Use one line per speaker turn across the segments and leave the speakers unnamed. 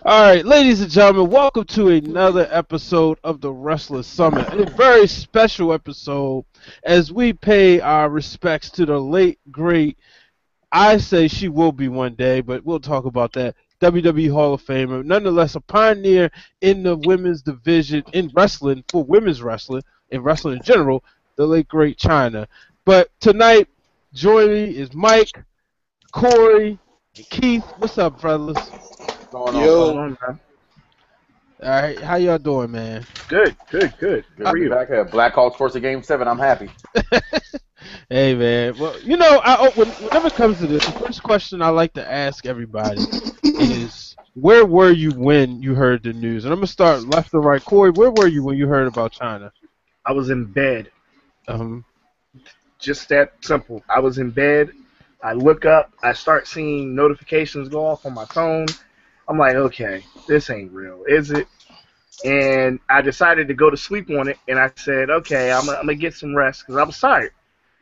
All right, ladies and gentlemen, welcome to another episode of the Wrestler Summit. A very special episode as we pay our respects to the late, great, I say she will be one day, but we'll talk about that, WWE Hall of Famer, nonetheless a pioneer in the women's division in wrestling, for women's wrestling, and wrestling in general, the late, great Chyna. But tonight, joining me is Mike, Corey, and Keith. What's up, fellas?
Going on,
Yo,
brother?
On, man.
All right, how y'all doing, man?
Good.
Good
How
to
are
be
you?
back here. Blackhawks forced a game 7. I'm happy.
Hey, man. Well, whenever it comes to this, the first question I like to ask everybody is, where were you when you heard the news? And I'm gonna start left to right. Corey, where were you when you heard about China?
I was in bed.
Um,
Just that simple. I was in bed. I look up. I start seeing notifications go off on my phone. I'm like, okay, this ain't real, is it? And I decided to go to sleep on it. And I said, okay, I'm gonna get some rest because I was tired.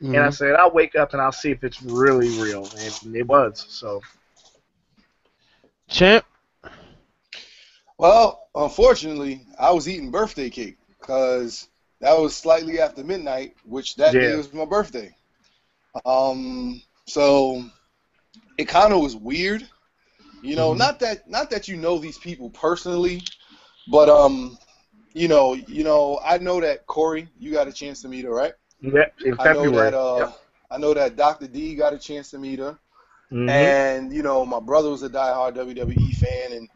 And I said, I'll wake up and I'll see if it's really real. And it was. So.
Champ.
well, unfortunately, I was eating birthday cake because that was slightly after midnight, which that day was my birthday. So it kind of was weird, you know. Not that you know these people personally, but I know that Corey, you got a chance to meet her, right?
Yeah, in February.
I know that Dr. D got a chance to meet her.
Mhm.
And, my brother was a diehard WWE fan. And,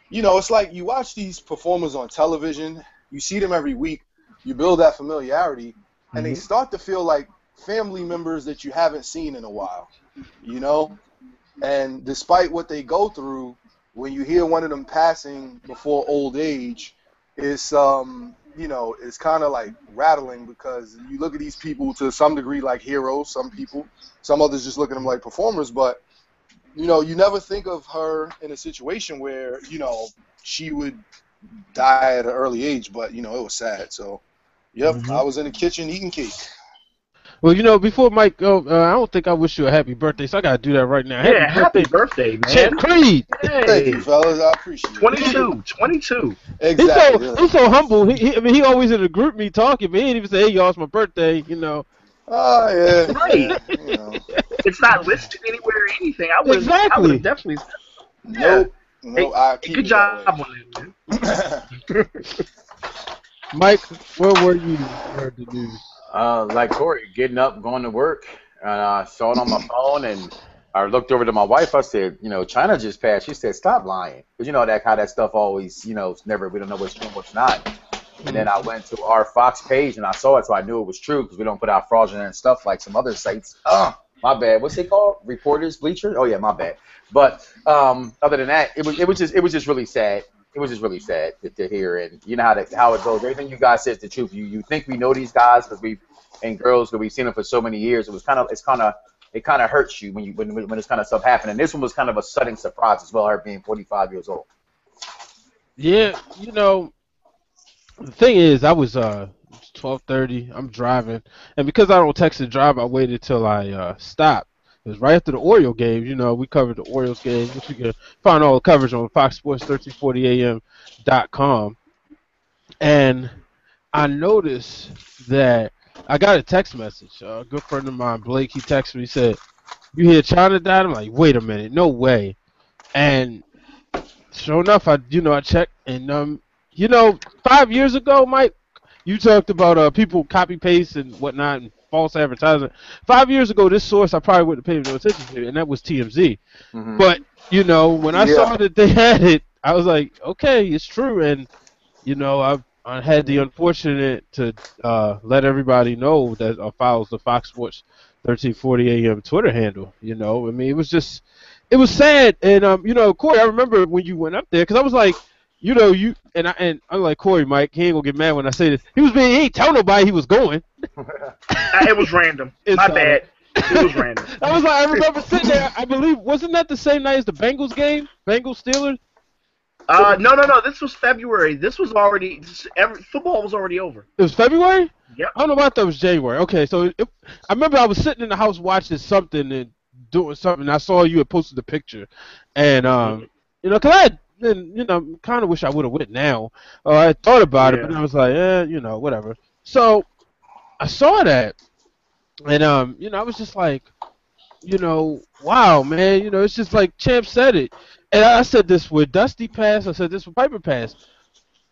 it's like you watch these performers on television, you see them every week, you build that familiarity, and they start to feel like family members that you haven't seen in a while, And despite what they go through, when you hear one of them passing before old age, it's, it's kind of like rattling because you look at these people to some degree like heroes, some others just look at them like performers, but you never think of her in a situation where, she would die at an early age, but, it was sad. So, yep, I was in the kitchen eating cake.
Well, before Mike go, I don't think I wish you a happy birthday, so I gotta do that right now.
Yeah, happy birthday, man.
Champ Creed.
Hey.
Thank you, fellas. I appreciate it.
22.
Exactly.
He's so humble. He always in a group me talking, but he didn't even say, "Hey, y'all, it's my birthday,"
Oh, yeah.
Right. It's not listed anywhere or anything. I would have definitely.
Nope.
Hey,
I keep
good
it
job
that way.
on it, man.
Mike, where were you when you heard the news?
Like Corey, getting up, going to work, and I saw it on my phone, and I looked over to my wife. I said, China just passed. She said, stop lying. Because how that stuff always, we don't know what's true and what's not. And then I went to our Fox page, and I saw it, so I knew it was true because we don't put out fraudulent stuff like some other sites. My bad. What's it called? Reporters, Bleachers? Oh, yeah, my bad. But other than that, it was just really sad. It was just really sad to hear, and you know how it goes. Everything you guys say is the truth. You think we know these guys and girls because we've seen them for so many years. It kind of hurts you when this kind of stuff happened. And this one was kind of a sudden surprise as well. Her being 45 years old.
Yeah, the thing is, I was 12:30. I'm driving, and because I don't text and drive, I waited till I stopped. It was right after the Oriole game. We covered the Orioles game, which you can find all the coverage on Fox Sports 1340am.com. And I noticed that I got a text message. A good friend of mine, Blake, he texted me. He said, "You hear China died?" I'm like, "Wait a minute, no way." And sure enough, I checked, and 5 years ago, Mike, you talked about people copy paste and whatnot and false advertising. 5 years ago, this source I probably wouldn't have paid no attention to, and that was TMZ. But when I saw that they had it, I was like, okay, it's true. And I had the unfortunate to let everybody know that follows the Fox Sports 1340 AM Twitter handle. It was sad. And Corey, I remember when you went up there because I was like, and unlike Corey, Mike, he ain't gonna get mad when I say this. He ain't tell nobody he was going.
It was random. My bad. It was random.
I remember sitting there. I believe wasn't that the same night as the Bengals game? Bengals Steelers.
No. This was February. This was already football was already over.
It was February.
Yep.
I don't know why I thought it was January. Okay, so I remember I was sitting in the house watching something and doing something. And I saw you had posted the picture, and because I had then kind of wish I would have went now. I thought about it, but
Yeah.
I was like, whatever. So I saw that, and I was just like, wow, man, it's just like Champ said it, and I said this with Dusty Pass, I said this with Piper Pass.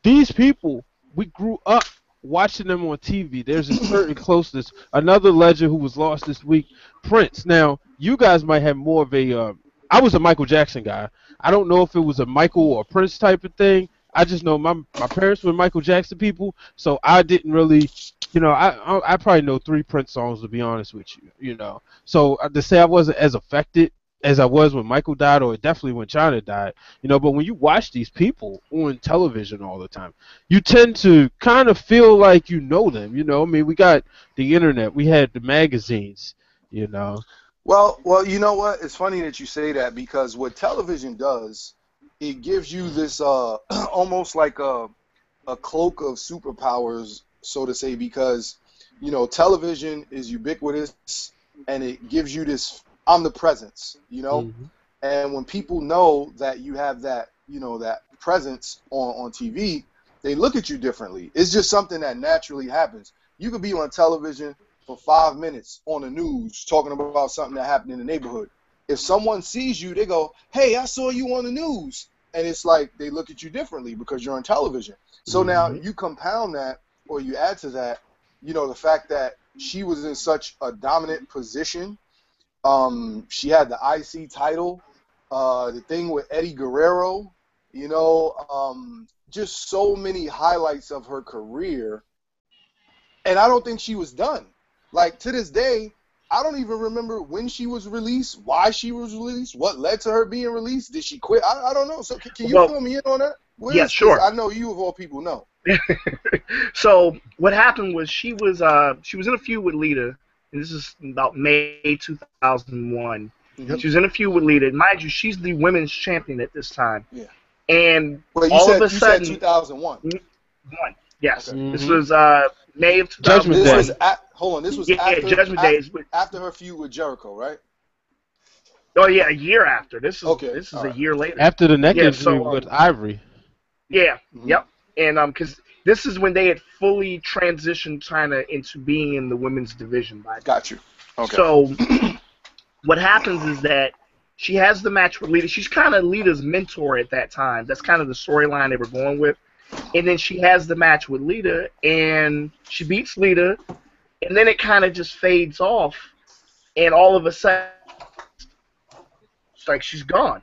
These people, we grew up watching them on TV. There's a certain closeness. Another legend who was lost this week, Prince. Now, you guys might have more of a. I was a Michael Jackson guy. I don't know if it was a Michael or Prince type of thing. I just know my parents were Michael Jackson people, so I didn't really. I probably know 3 Prince songs to be honest with you. So to say I wasn't as affected as I was when Michael died, or definitely when Chyna died. But when you watch these people on television all the time, you tend to kind of feel like you know them. I mean, we got the internet, we had the magazines. You know.
Well, you know what? It's funny that you say that because what television does, it gives you this almost like a cloak of superpowers, so to say, because television is ubiquitous and it gives you this omnipresence,
Hmm.
and when people know that you have that, that presence on TV, they look at you differently. It's just something that naturally happens. You could be on television for 5 minutes on the news talking about something that happened in the neighborhood. If someone sees you, they go, "Hey, I saw you on the news." And it's like they look at you differently because you're on television. So now
Hmm.
you compound that or you add to that, the fact that she was in such a dominant position. She had the IC title, the thing with Eddie Guerrero, just so many highlights of her career. And I don't think she was done. Like, to this day, I don't even remember when she was released, why she was released, what led to her being released. Did she quit? I don't know. So can you
Well,
fill me in on that,
yeah,
Wiz? Because
sure.
I know you, of all people, know.
So what happened was she was in a feud with Lita, and this is about May 2001. She
Yep.
was in a feud with Lita. Mind you, she's the women's champion at this time,
Yeah.
and
Wait, you
all of
said
a
you said
sudden,
2001.
one. Yes,
Okay.
this
Hmm.
was May of
Judgment
This was
Day.
2001.
hold on. This was
Yeah, Judgment Day is.
after her feud with Jericho, right?
Oh yeah, a year after. This is
Okay.
this is
All
a
right.
year later.
After the neck
Yeah.
injury
So
with Ivory.
yeah,
Mm-hmm.
yep. And because this is when they had fully transitioned China into being in the women's division by then.
Got you. Okay.
So what happens is that she has the match with Lita. She's kind of Lita's mentor at that time. That's kind of the storyline they were going with. And then she has the match with Lita, and she beats Lita, and then it kind of just fades off, and all of a sudden, it's like she's gone.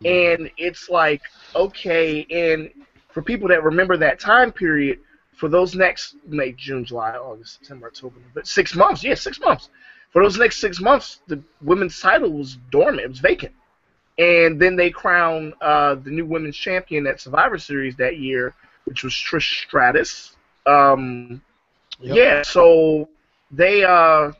Hmm.
And it's like, okay, and for people that remember that time period, for those next May, June, July, August, September, October, but 6 months, yeah, 6 months. For those next 6 months, the women's title was dormant, it was vacant. And then they crowned the new women's champion at Survivor Series that year, which was Trish Stratus. Um,
Yep.
yeah, so they yeah,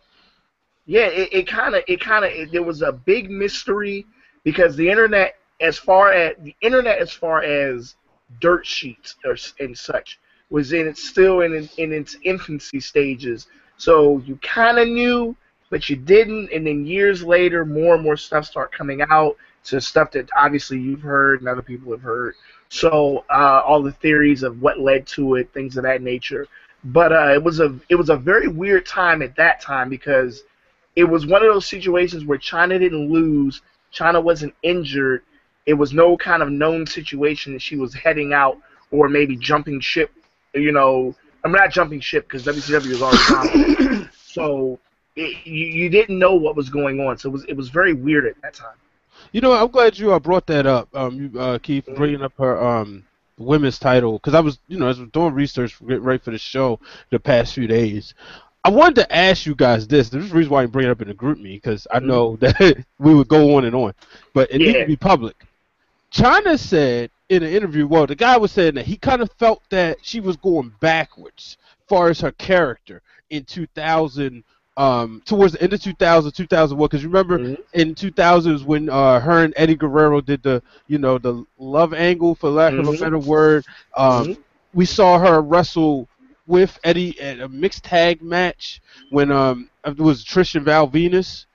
there was a big mystery because the internet as far as dirt sheets and such was in its infancy stages. So you kind of knew, but you didn't. And then years later, more and more stuff start coming out. So stuff that obviously you've heard and other people have heard. So all the theories of what led to it, things of that nature. But it was a very weird time at that time because it was one of those situations where China didn't lose, China wasn't injured. It was no kind of known situation that she was heading out or maybe jumping ship. I'm not jumping ship because WCW was already dominant. So you didn't know what was going on. So it was very weird at that time.
I'm glad you brought that up. You Keith
Mhm.
bringing up her women's title because I was as I was doing research for get ready for the show the past few days. I wanted to ask you guys this. There's a reason why I bring it up in the group me because I
Mhm.
know that we would go on and on, but it needs to
Yeah.
be public. China said in an interview, well, the guy was saying that he kind of felt that she was going backwards as far as her character in 2000, towards the end of 2000, 2001. Because remember
Mhm.
in 2000s when her and Eddie Guerrero did the love angle, for lack of a
Mhm.
better word.
Mhm.
We saw her wrestle with Eddie at a mixed tag match when it was Trish and Val Venus.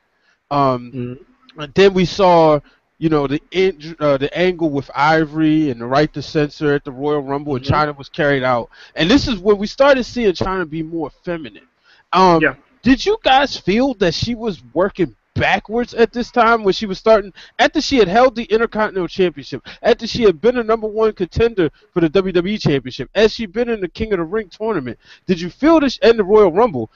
Um,
Mhm.
and then we saw the angle with Ivory and the right to censor at the Royal Rumble, and
Mm-hmm.
Chyna was carried out. And this is when we started seeing Chyna be more feminine.
Yeah.
Did you guys feel that she was working backwards at this time when she was starting after she had held the Intercontinental Championship, after she had been a #1 contender for the WWE Championship, as she'd been in the King of the Ring tournament? Did you feel this and the Royal Rumble?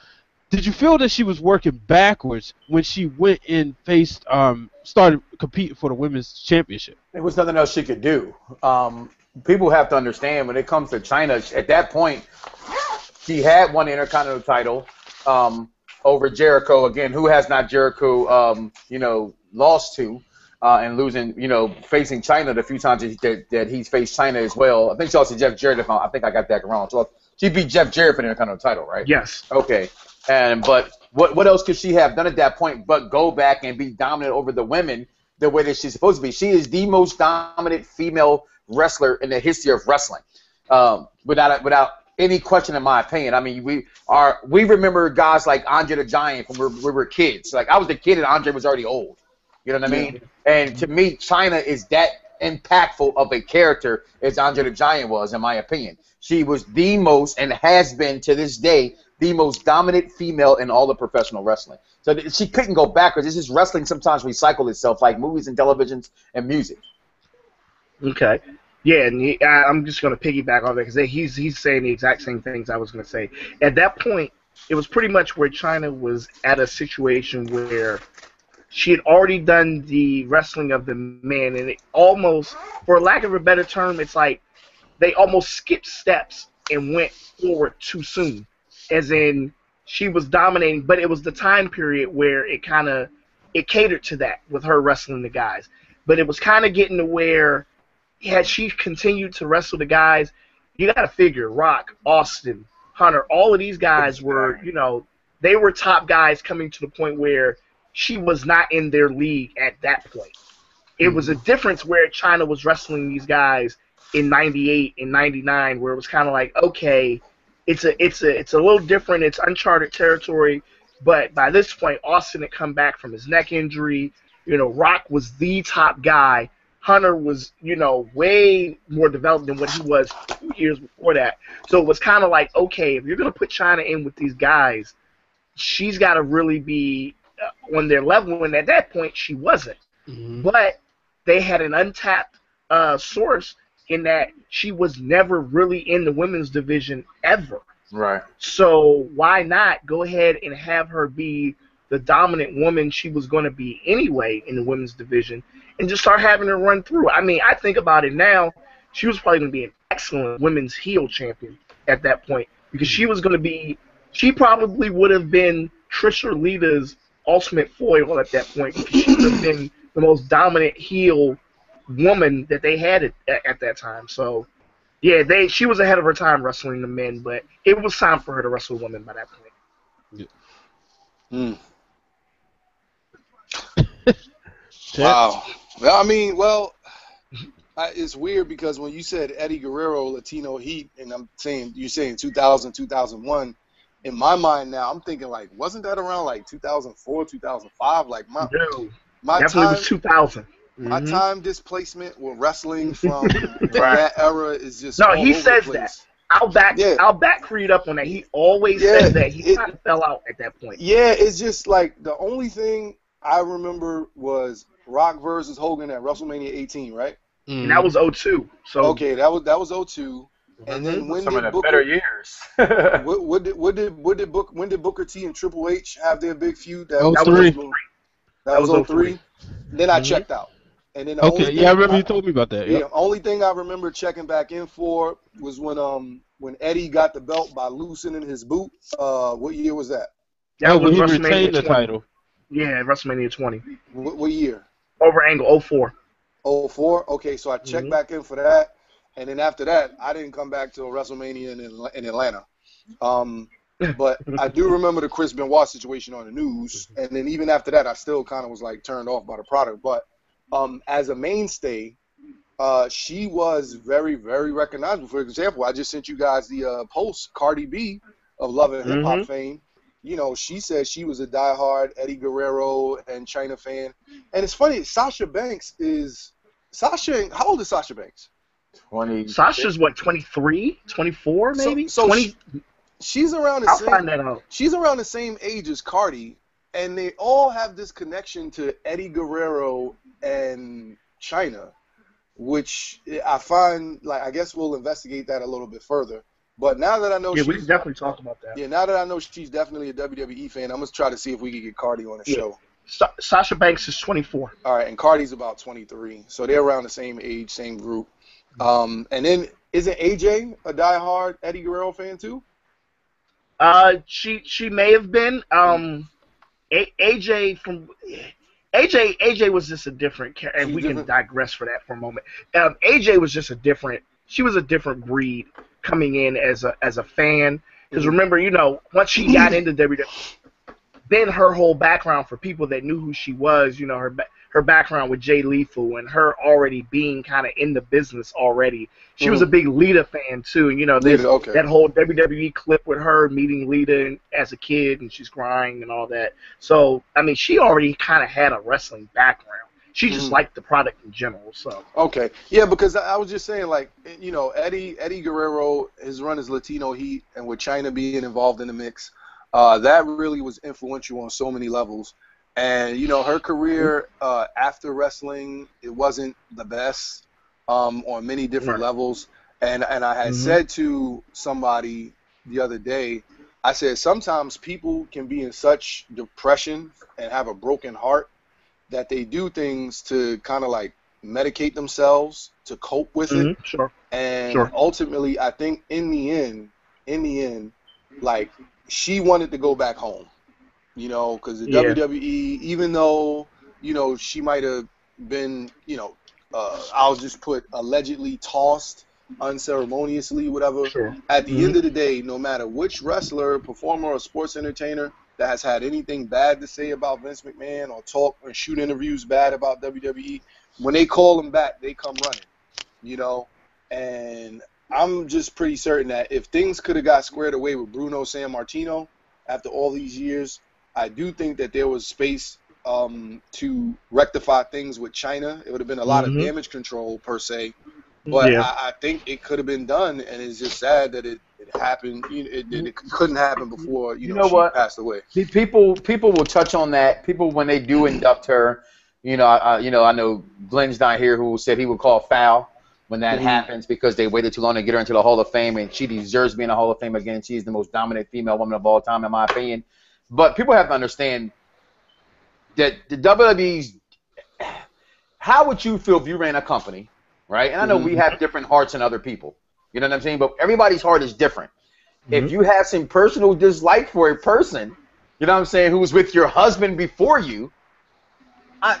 Did you feel that she was working backwards when she went and started competing for the women's championship?
There was nothing else she could do. People have to understand when it comes to Chyna, at that point, she had won the Intercontinental title over Jericho again. Who has not Jericho, lost to and losing, facing Chyna the few times that he's faced Chyna as well. I think she also Jeff Jarrett. I think I got that wrong. So she beat Jeff Jarrett for the Intercontinental title, right?
Yes.
Okay. But what else could she have done at that point but go back and be dominant over the women the way that she's supposed to be? She is the most dominant female wrestler in the history of wrestling, without any question, in my opinion. I mean, we remember guys like Andre the Giant when we were kids. Like I was a kid and Andre was already old. You know what I mean? And to me, Chyna is that impactful of a character as Andre the Giant was, in my opinion. She was the most and has been to this day the most dominant female in all of professional wrestling. So she couldn't go backwards. It's just wrestling sometimes recycle itself like movies and televisions and music.
Okay. Yeah, and I'm just going to piggyback on that because he's saying the exact same things I was going to say. At that point, it was pretty much where Chyna was at a situation where she had already done the wrestling of the men, and it almost, for lack of a better term, it's like they almost skipped steps and went forward too soon. As in, she was dominating, but it was the time period where it catered to that with her wrestling the guys. But it was kind of getting to where, had she continued to wrestle the guys, you got to figure Rock, Austin, Hunter, all of these guys were, they were top guys coming to the point where she was not in their league at that point. It was a difference where Chyna was wrestling these guys in '98 and '99, where it was kind of like, okay, it's a little different. It's uncharted territory. But by this point, Austin had come back from his neck injury. Rock was the top guy. Hunter was, way more developed than what he was 2 years before that. So it was kind of like, okay, if you're going to put Chyna in with these guys, she's got to really be on their level. And at that point, she wasn't.
Mm-hmm.
But they had an untapped source in that she was never really in the women's division ever.
Right.
So why not go ahead and have her be the dominant woman she was going to be anyway in the women's division and just start having her run through? I mean, I think about it now, she was probably going to be an excellent women's heel champion at that point because she probably would have been Trish or Lita's ultimate foil at that point because she would have been the most dominant heel woman that they had at that time. So, yeah, she was ahead of her time wrestling the men, but it was time for her to wrestle women by that point.
Yeah. Wow. I mean, it's weird because when you said Eddie Guerrero, Latino Heat, and you're saying 2000, 2001, in my mind now, I'm thinking like, wasn't that around like 2004, 2005? Like my
definitely
time
was 2000.
My time displacement with wrestling from that era is just
no.
all
He
over
says
the place.
that. I'll back Creed up on that. He always said that. He kind of fell out at that point.
Yeah, it's just like the only thing I remember was Rock versus Hogan at WrestleMania 18, right?
And that was 02. So
okay, that was 02. And then when
some
did
of the
Booker,
better years.
when did Booker T and Triple H have their big feud?
That was 03.
That was 03. Then I checked out. And then
I remember you told me about that.
The only thing I remember checking back in for was when Eddie got the belt by loosening his boot. What year was that?
That was
when he
WrestleMania
retained the
20.
title.
Yeah, WrestleMania 20.
What year?
Over Angle 04.
04? Okay, so I checked back in for that. And then after that, I didn't come back till WrestleMania in Atlanta. But I do remember the Chris Benoit situation on the news. And then even after that, I still kind of was like turned off by the product. But as a mainstay, she was very, very recognizable. For example, I just sent you guys the post, Cardi B of Love and Hip Hop fame. she said she was a diehard Eddie Guerrero and Chyna fan. And it's funny, Sasha Banks is how old is Sasha Banks?
20.
Sasha's what, 23, 24 maybe?
So
20.
She's around the
I'll
same.
find that out.
She's around the same age as Cardi, and they all have this connection to Eddie Guerrero and Chyna, which I find I guess we'll investigate that a little bit further. But now that I know
we can definitely talk about that.
Yeah, now that I know she's definitely a WWE fan, I'm gonna try to see if we can get Cardi on the show.
Sasha Banks is 24.
All right, and Cardi's about 23, so they're around the same age, same group. And then isn't AJ a diehard Eddie Guerrero fan too?
She may have been. AJ was just a different character, and we can digress for that for a moment. AJ was just she was a different breed coming in as a fan. Because remember, once she got into WWE, then her whole background, for people that knew who she was, her background with Jay Lethal and her already being kind of in the business already. She was a big Lita fan too. That whole WWE clip with her meeting Lita as a kid and she's crying and all that. So, I mean, she already kind of had a wrestling background. She just liked the product in general. So
okay, yeah, because I was just saying, Eddie Guerrero, his run as Latino Heat, and with Chyna being involved in the mix, that really was influential on so many levels. And her career after wrestling, it wasn't the best on many different levels. And I had said to somebody the other day, I said sometimes people can be in such depression and have a broken heart that they do things to kind of medicate themselves to cope with it.
Sure.
And ultimately, I think in the end, she wanted to go back home. Because the WWE, even though, she might have been, I'll just put allegedly tossed unceremoniously, whatever.
Sure.
At the end of the day, no matter which wrestler, performer, or sports entertainer that has had anything bad to say about Vince McMahon or talk or shoot interviews bad about WWE, when they call them back, they come running, And I'm just pretty certain that if things could have got squared away with Bruno Sammartino after all these years, I do think that there was space to rectify things with Chyna. It would have been a lot of damage control per se, but I think it could have been done, and it's just sad that it happened. It couldn't happen before she passed away.
People will touch on that. People, when they do induct her, I know Glenn's not here, who said he would call foul when that happens because they waited too long to get her into the Hall of Fame, and she deserves to be in the Hall of Fame again. She's the most dominant female woman of all time, in my opinion. But people have to understand that the WWE's, how would you feel if you ran a company, right? And I know we have different hearts than other people. You know what I'm saying? But everybody's heart is different. If you have some personal dislike for a person, you know what I'm saying, who was with your husband before you,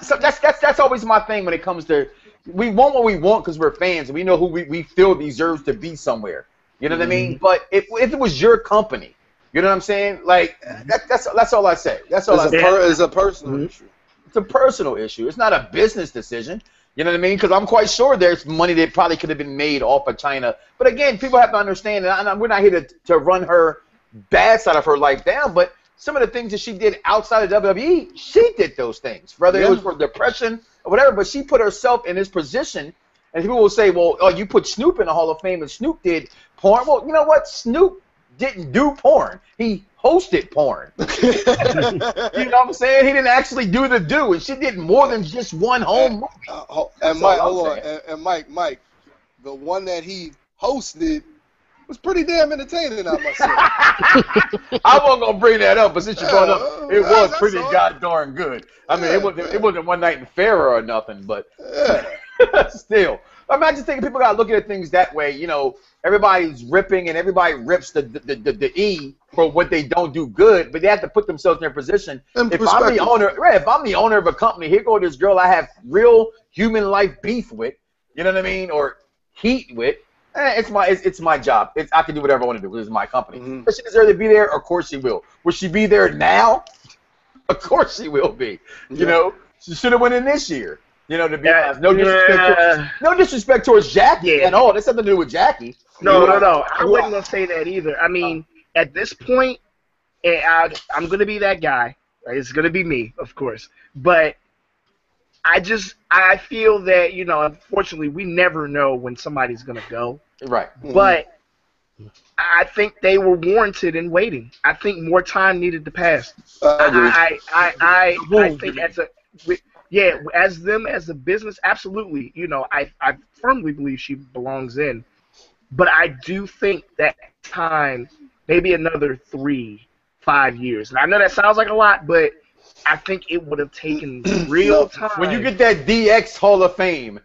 so that's always my thing when it comes to, we want what we want because we're fans and we know who we feel deserves to be somewhere. You know what I mean? But if it was your company, you know what I'm saying? That's all I say. That's all I say.
It's a personal issue.
It's a personal issue. It's not a business decision. You know what I mean? Because I'm quite sure there's money that probably could have been made off of Chyna. But again, people have to understand, and we're not here to run her bad side of her life down, but some of the things that she did outside of WWE, she did those things. Whether it was for depression or whatever, but she put herself in this position. And people will say, well, oh, you put Snoop in the Hall of Fame and Snoop did porn. Well, you know what? Snoop didn't do porn. He hosted porn. You know what I'm saying? He didn't actually do the do, and she did more than just one home movie.
And Mike, hold on. And Mike, the one that he hosted was pretty damn entertaining, I must say.
I wasn't gonna bring that up, but since you brought it up, it was pretty goddamn good. I mean, it wasn't One Night in Pharaoh or nothing, but still. I'm just thinking people gotta look at things that way. You know, everybody's ripping and everybody rips the E for what they don't do good, but they have to put themselves in their position. If I'm the owner of a company, here go this girl I have real human life beef with, you know what I mean, or heat with. It's my job. I can do whatever I want to do. This is my company. Does she deserve to be there? Of course she will. Will she be there now? Of course she will be. You know, she should have went in this year. You know, to be honest, no disrespect towards Jackie at all. That's nothing to do with Jackie.
No. I wasn't gonna say that either. I mean, at this point, And I'm going to be that guy. Right? It's going to be me, of course. But I feel that, unfortunately, we never know when somebody's going to go.
Right.
But I think they were warranted in waiting. I think more time needed to pass.
I agree.
I think as a business, absolutely. I firmly believe she belongs in. But I do think that time, maybe another 3-5 years. And I know that sounds like a lot, but I think it would have taken real time.
When you get that DX Hall of Fame,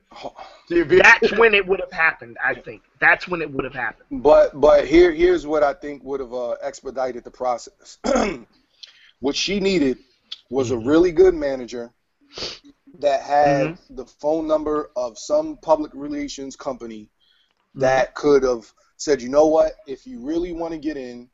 that's when it would have happened. I think that's when it would have happened.
But here's what I think would have expedited the process. What she needed was a really good manager that had the phone number of some public relations company that could have said, you know what, if you really want to get in,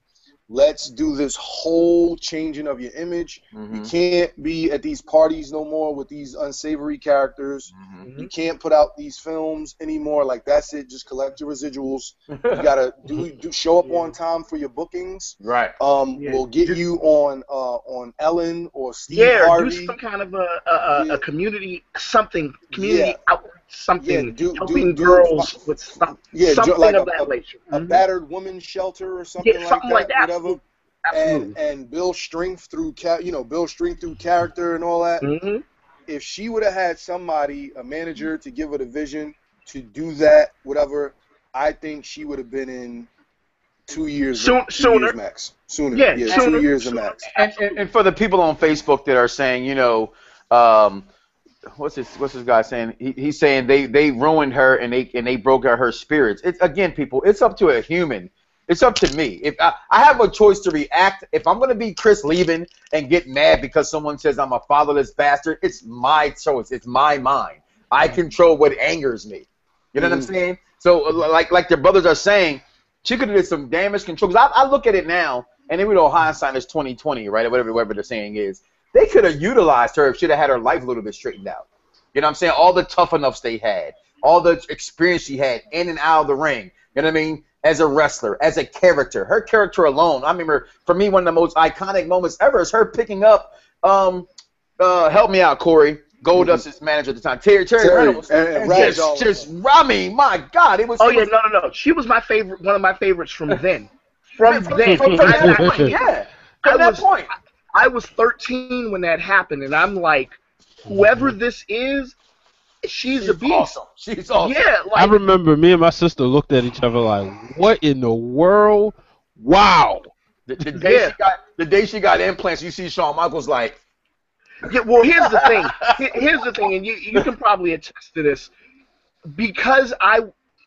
let's do this whole changing of your image. You can't be at these parties no more with these unsavory characters. You can't put out these films anymore. Like, that's it. Just collect your residuals. You gotta show up on time for your bookings.
Right.
We'll get you on Ellen or Steve Harvey.
Do some kind of a community outreach, something helping girls with something
like
of that nature.
A battered women's shelter or something like that. Whatever.
Absolutely.
And build strength through character and all that. If she would have had somebody, a manager, to give her the vision to do that, whatever, I think she would have been in 2 years. 2 years max. Sooner. Yeah, 2 years the max.
And for the people on Facebook that are saying, what's this guy saying? He's saying they ruined her and they broke her spirits. It's, again, people, it's up to a human. It's up to me. If I have a choice to react, if I'm going to be Chris Lieben and get mad because someone says I'm a fatherless bastard, it's my choice. It's my mind. I control what angers me. You know what I'm saying? So like their brothers are saying, she could have did some damage control. Because I look at it now, and then we know hindsight is 20/20, right? Whatever the saying is. They could have utilized her if she'd have had her life a little bit straightened out. You know what I'm saying? All the tough enoughs they had, all the experience she had in and out of the ring. You know what I mean? As a wrestler, as a character. Her character alone, I remember, for me, one of the most iconic moments ever is her picking up, help me out, Corey, Goldust's manager at the time, Terry Reynolds. I mean, my God, it was.
Oh, yeah, no. She was my favorite, one of my favorites from then. From that point. I was 13 when that happened, and I'm like, whoever this is, she's a beast.
Awesome. She's awesome.
Yeah,
I remember me and my sister looked at each other like, what in the world? Wow.
The day she got implants, you see Shawn Michaels like.
Yeah, well, here's the thing, and you can probably attest to this, because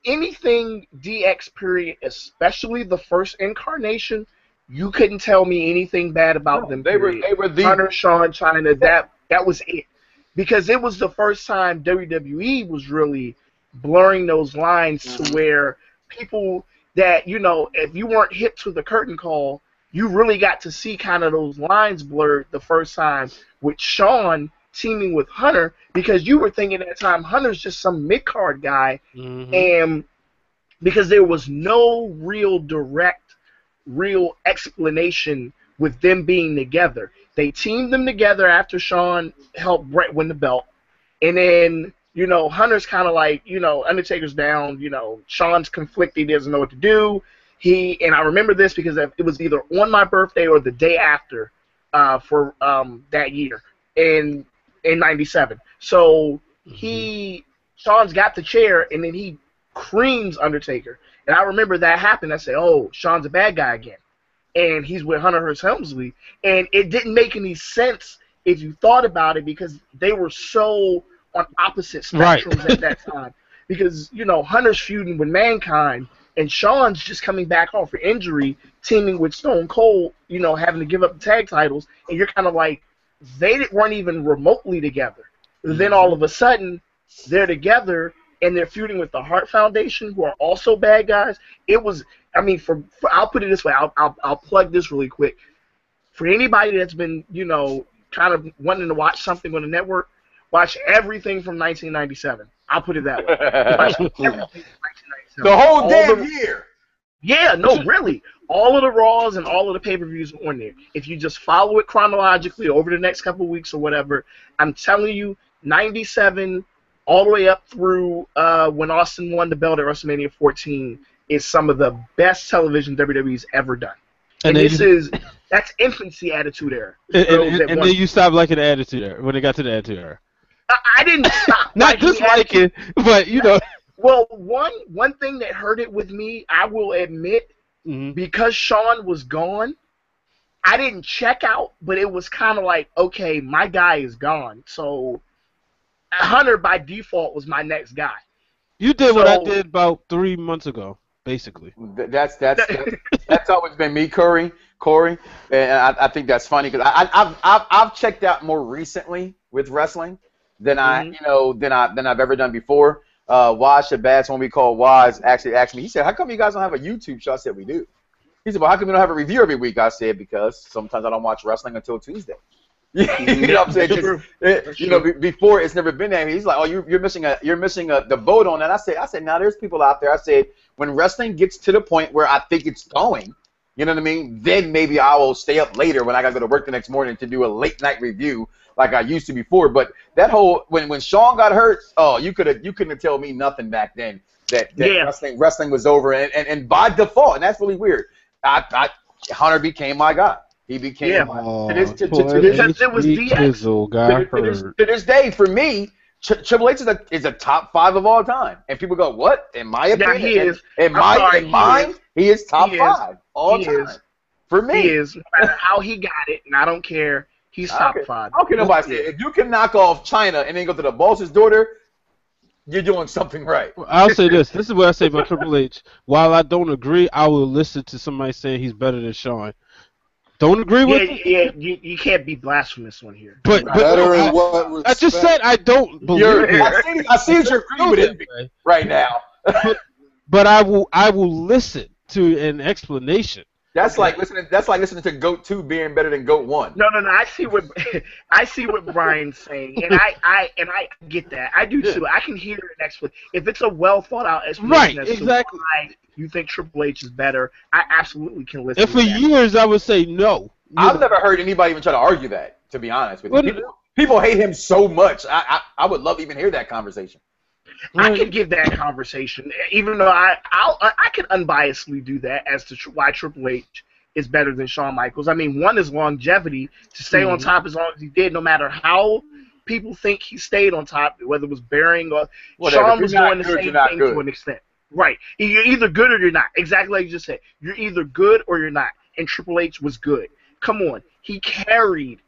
anything DX period, especially the first incarnation, you couldn't tell me anything bad about them.
They were the
Hunter, Shawn, Chyna. That was it. Because it was the first time WWE was really blurring those lines to where people that, if you weren't hip to the curtain call, you really got to see kind of those lines blurred the first time with Shawn teaming with Hunter, because you were thinking at the time Hunter's just some mid-card guy, and because there was no real explanation with them being together. They teamed them together after Shawn helped Brett win the belt. And then, Hunter's kind of like, Undertaker's down, Shawn's conflicted, he doesn't know what to do. And I remember this because it was either on my birthday or the day after for that year in 97. So Shawn's got the chair, and then he creams Undertaker. And I remember that happened. I said, oh, Shawn's a bad guy again. And he's with Hunter Hearst Helmsley. And it didn't make any sense if you thought about it, because they were so on opposite spectrums at that time. Because, Hunter's feuding with Mankind, and Shawn's just coming back off for injury, teaming with Stone Cold, having to give up the tag titles. And you're kind of like, they weren't even remotely together. Then all of a sudden, they're together, and they're feuding with the Hart Foundation, who are also bad guys. It was, I'll put it this way. I'll plug this really quick. For anybody that's been, kind of wanting to watch something on the network, watch everything from 1997. I'll put it that way. Watch everything from 1997.
The whole damn year.
Yeah, no, really. All of the Raws and all of the pay-per-views are on there. If you just follow it chronologically over the next couple of weeks or whatever, I'm telling you, 97 all the way up through when Austin won the belt at WrestleMania 14 is some of the best television WWE's ever done. And that's infancy Attitude Era.
And then you stopped liking the Attitude Era when it got to the Attitude Era.
I didn't stop.
Not disliking, but you know.
Well, one thing that hurt it with me, I will admit, because Shawn was gone, I didn't check out, but it was kind of like, okay, my guy is gone. So Hunter, by default, was my next guy.
You did what I did about 3 months ago, basically.
That's always been me, Corey, and I think that's funny because I've checked out more recently with wrestling than I've ever done before. Waz Shabazz, when we call Waz, actually asked me. He said, "How come you guys don't have a YouTube show?" I said, "We do." He said, "Well, how come you don't have a review every week?" I said, "Because sometimes I don't watch wrestling until Tuesday." You know what I'm saying? Before it's never been there. He's like, "Oh, you're missing the boat on that." I said, "Now there's people out there." I said, "When wrestling gets to the point where I think it's going, you know what I mean? Then maybe I will stay up later when I got to go to work the next morning to do a late night review like I used to before." But that whole when Shawn got hurt, oh, you couldn't tell me nothing back then that wrestling was over, and by default, and that's really weird. Hunter became my guy. He became to this day for me. Triple H is a top 5 of all time, and people go, "What?" In my opinion,
he is.
In mine, he is top 5 all time. For me,
he is. No matter how he got it, and I don't care. He's top 5.
Okay, nobody say if you can knock off Chyna and then go to the boss's daughter, you're doing something right.
I'll say this. This is what I say about Triple H. While I don't agree, I will listen to somebody saying he's better than Shawn. Don't agree with me?
Yeah, you can't be blasphemous on here.
But
better in what respect?
I just said I don't believe it.
I see what you're agreeing with it right now.
but I will listen to an explanation.
That's like listening to Goat 2 being better than Goat 1.
No. I see what Brian's saying, and I get that. I do too. I can hear an explanation. If it's a well thought out explanation as to why you think Triple H is better, I absolutely can listen.
And for years I would say no.
I've never heard anybody even try to argue that, to be honest with you. People hate him so much. I would love to even hear that conversation.
I can give that conversation, even though I can unbiasedly do that as to why Triple H is better than Shawn Michaels. I mean, one is longevity, to stay on top as long as he did, no matter how people think he stayed on top, whether it was bearing or whatever. Shawn was doing the same thing to an extent. Right. You're either good or you're not. Exactly like you just said. You're either good or you're not. And Triple H was good. Come on. He carried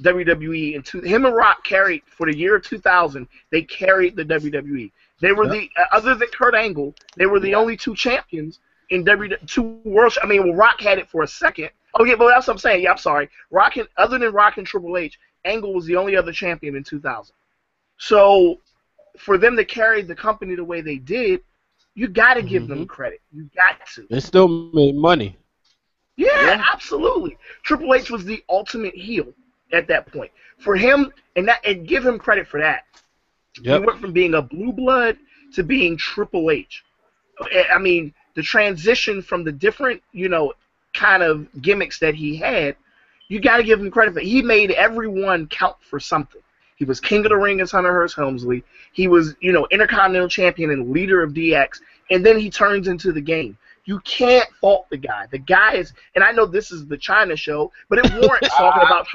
WWE. Him and Rock carried, for the year 2000, they carried the WWE. They were other than Kurt Angle, they were the only 2 champions in two world. I mean, well, Rock had it for a second. Oh yeah, but that's what I'm saying. Yeah, I'm sorry. Other than Rock and Triple H, Angle was the only other champion in 2000. So for them to carry the company the way they did, you got to give them credit. You got to.
They still made money.
Yeah, absolutely. Triple H was the ultimate heel at that point. For him, and give him credit for that. Yep. He went from being a blue blood to being Triple H. I mean, the transition from the different, kind of gimmicks that he had, you got to give him credit for it. He made everyone count for something. He was King of the Ring as Hunter Hearst Helmsley. He was, Intercontinental Champion and leader of DX. And then he turns into the game. You can't fault the guy. The guy is, and I know this is the Chyna show, but it warrants talking about.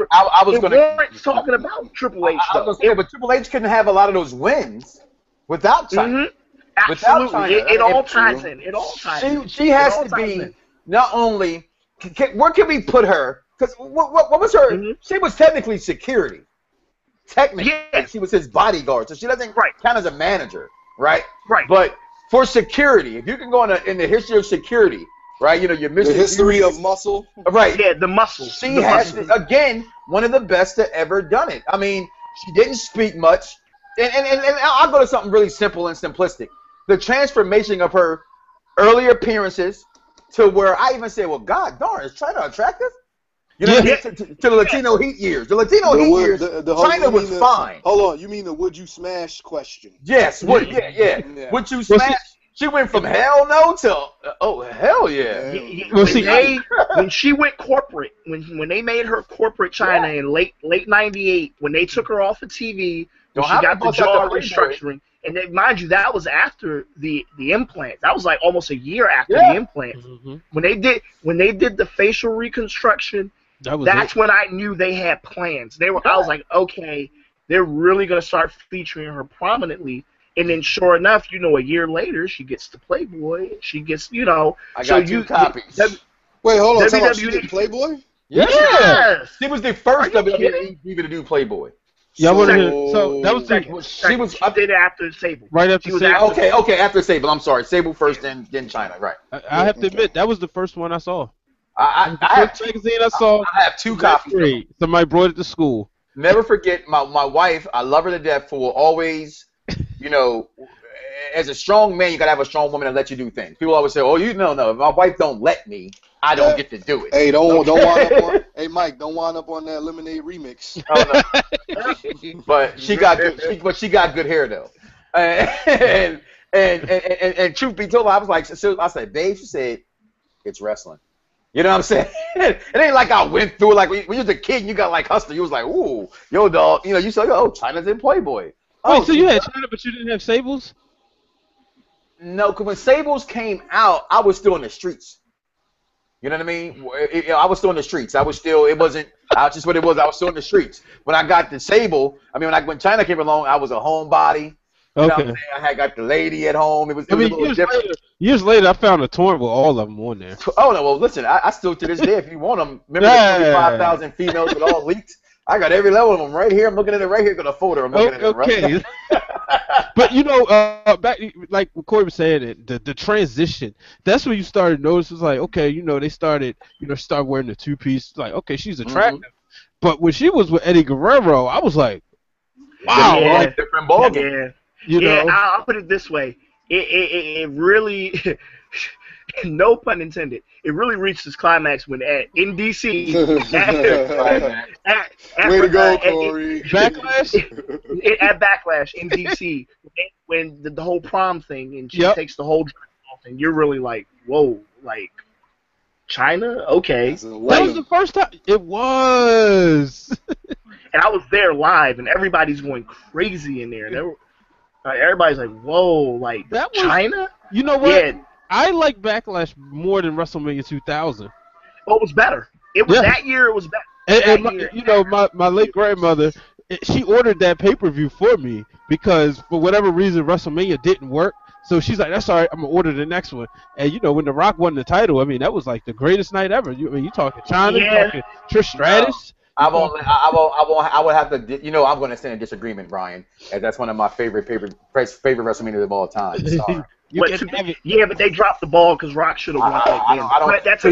Talking about Triple H.
I was going to say, but Triple H couldn't have a lot of those wins without Chyna.
Absolutely, it all ties in. It all ties in.
She has to be not only. Where can we put her? Because what was her? She was technically security. Technically, she was his bodyguard, so she doesn't count as a manager, right?
Right.
But for security, if you can go in the history of security, right? Your mission.
The history of muscle.
Right.
Yeah, the muscle.
She has, again, one of the best to ever done it. I mean, she didn't speak much. And I'll go to something really simple and simplistic. The transformation of her early appearances to where I even say, well, God darn, is Chyna attractive? To the Latino Heat years. The Latino Heat years, Chyna was fine.
Hold on, you mean the would you smash question?
Yes, would you smash? She went from hell no to oh hell yeah.
Well, see,
When she went corporate, when they made her corporate China in late '98, when they took her off of TV, when
Don't
she
have
got
to
the
bust out
jaw
the Playboy.
restructuring, and then, mind you, that was after the implants. That was like almost a year after
Yeah.
the implants.
hmm
When they did the facial reconstruction,
that was
that's
it.
when I knew they had plans. I was like, okay, they're really gonna start featuring her prominently. And then, sure enough, a year later, she gets the Playboy. She gets,
I got two copies.
Wait, hold on. Tell me, she
WWE.
did Playboy?
Yes.
She was the first
Are you
WWE
kidding?
even to do Playboy.
Yeah, I want to
So-
hear. So that was the,
She was
She did it after Sable.
right after
She was
Sable.
okay. After Sable, I'm sorry. Sable first, then Chyna. Right.
I have to admit that was the first one I saw.
I
The
have
first magazine I saw.
I have two copies.
Great. Somebody brought it to school.
Never forget my wife. I love her to death for always, as a strong man, you gotta have a strong woman that let you do things. People always say, "Oh, no. If my wife don't let me, I don't get to do it."
Hey, don't wind up on. Hey, Mike, don't wind up on that Lemonade remix.
Oh, no. But she got good hair though. And truth be told, I was like, I said, babe, she said, it's wrestling. You know what I'm saying? It ain't like I went through it. Like when you was a kid and you got like Hustler, you was like, ooh, yo, dog. You said, oh, Chyna's in Playboy.
Wait, so you had China, but you didn't have Sables?
No, because when Sables came out, I was still in the streets. You know what I mean? I was still in the streets. I was just what it was. I was still in the streets. When I got the Sable, when Chyna came along, I was a homebody. You know what I'm saying? I had got the lady at home. It was a little different.
Years later, I found a torrent with all of them on there.
Oh, no. Well, listen, I still to this day, if you want them, remember the 25,000 females with all leaked? I got every level of them right here. I'm looking at it right here. Got a folder. I'm looking at it right here.
But back like what Corey was saying, the transition. That's when you started noticing. It's like, okay, they started, start wearing the two piece. Like, okay, she's attractive. But when she was with Eddie Guerrero, I was like, wow,
Yeah.
like
different ballgame.
Yeah. I'll put it this way. It really, no pun intended, it really reached its climax when in DC.
Way to go, Corey.
Backlash.
At Backlash in DC, when the whole prom thing, and she takes the whole dress off, and you're really like, whoa, like Chyna, okay.
That was the first time. It was.
And I was there live, and everybody's going crazy in there. And everybody's like, whoa, like
That was,
Chyna?
You know what?
Yeah.
I like Backlash more than WrestleMania 2000.
Oh, it was better. It was that year. It was better.
And my late grandmother, she ordered that pay-per-view for me because for whatever reason WrestleMania didn't work. So she's like, "That's all right. I'm gonna order the next one." And when The Rock won the title, that was like the greatest night ever. You talking Chyna, you talking Trish Stratus.
I would have to. I'm going to stand in disagreement, Brian, as that's one of my favorite WrestleManias of all time. Sorry.
But they dropped the ball because Rock should have won that game. But that's
to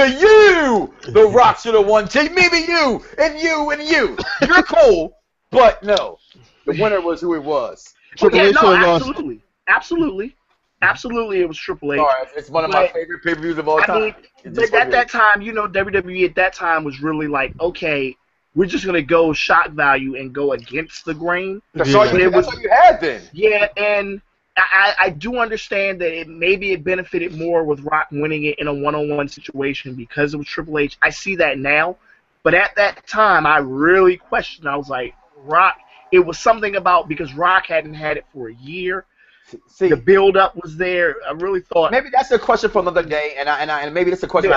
you, The Rock should have won. To maybe you and you and you. You're cool, but no, the winner was who it was.
Absolutely, it was Triple H.
Sorry, it's one of my favorite pay-per-views of all time.
But at that time, WWE at that time was really like, okay, we're just gonna go shock value and go against the grain.
That's all you had then.
Yeah, and I do understand that it benefited more with Rock winning it in a one-on-one situation because it was Triple H. I see that now, but at that time, I really questioned. I was like, Rock. It was something about because Rock hadn't had it for a year.
See,
the build-up was there. I really thought
maybe that's a question for another day, and maybe that's a question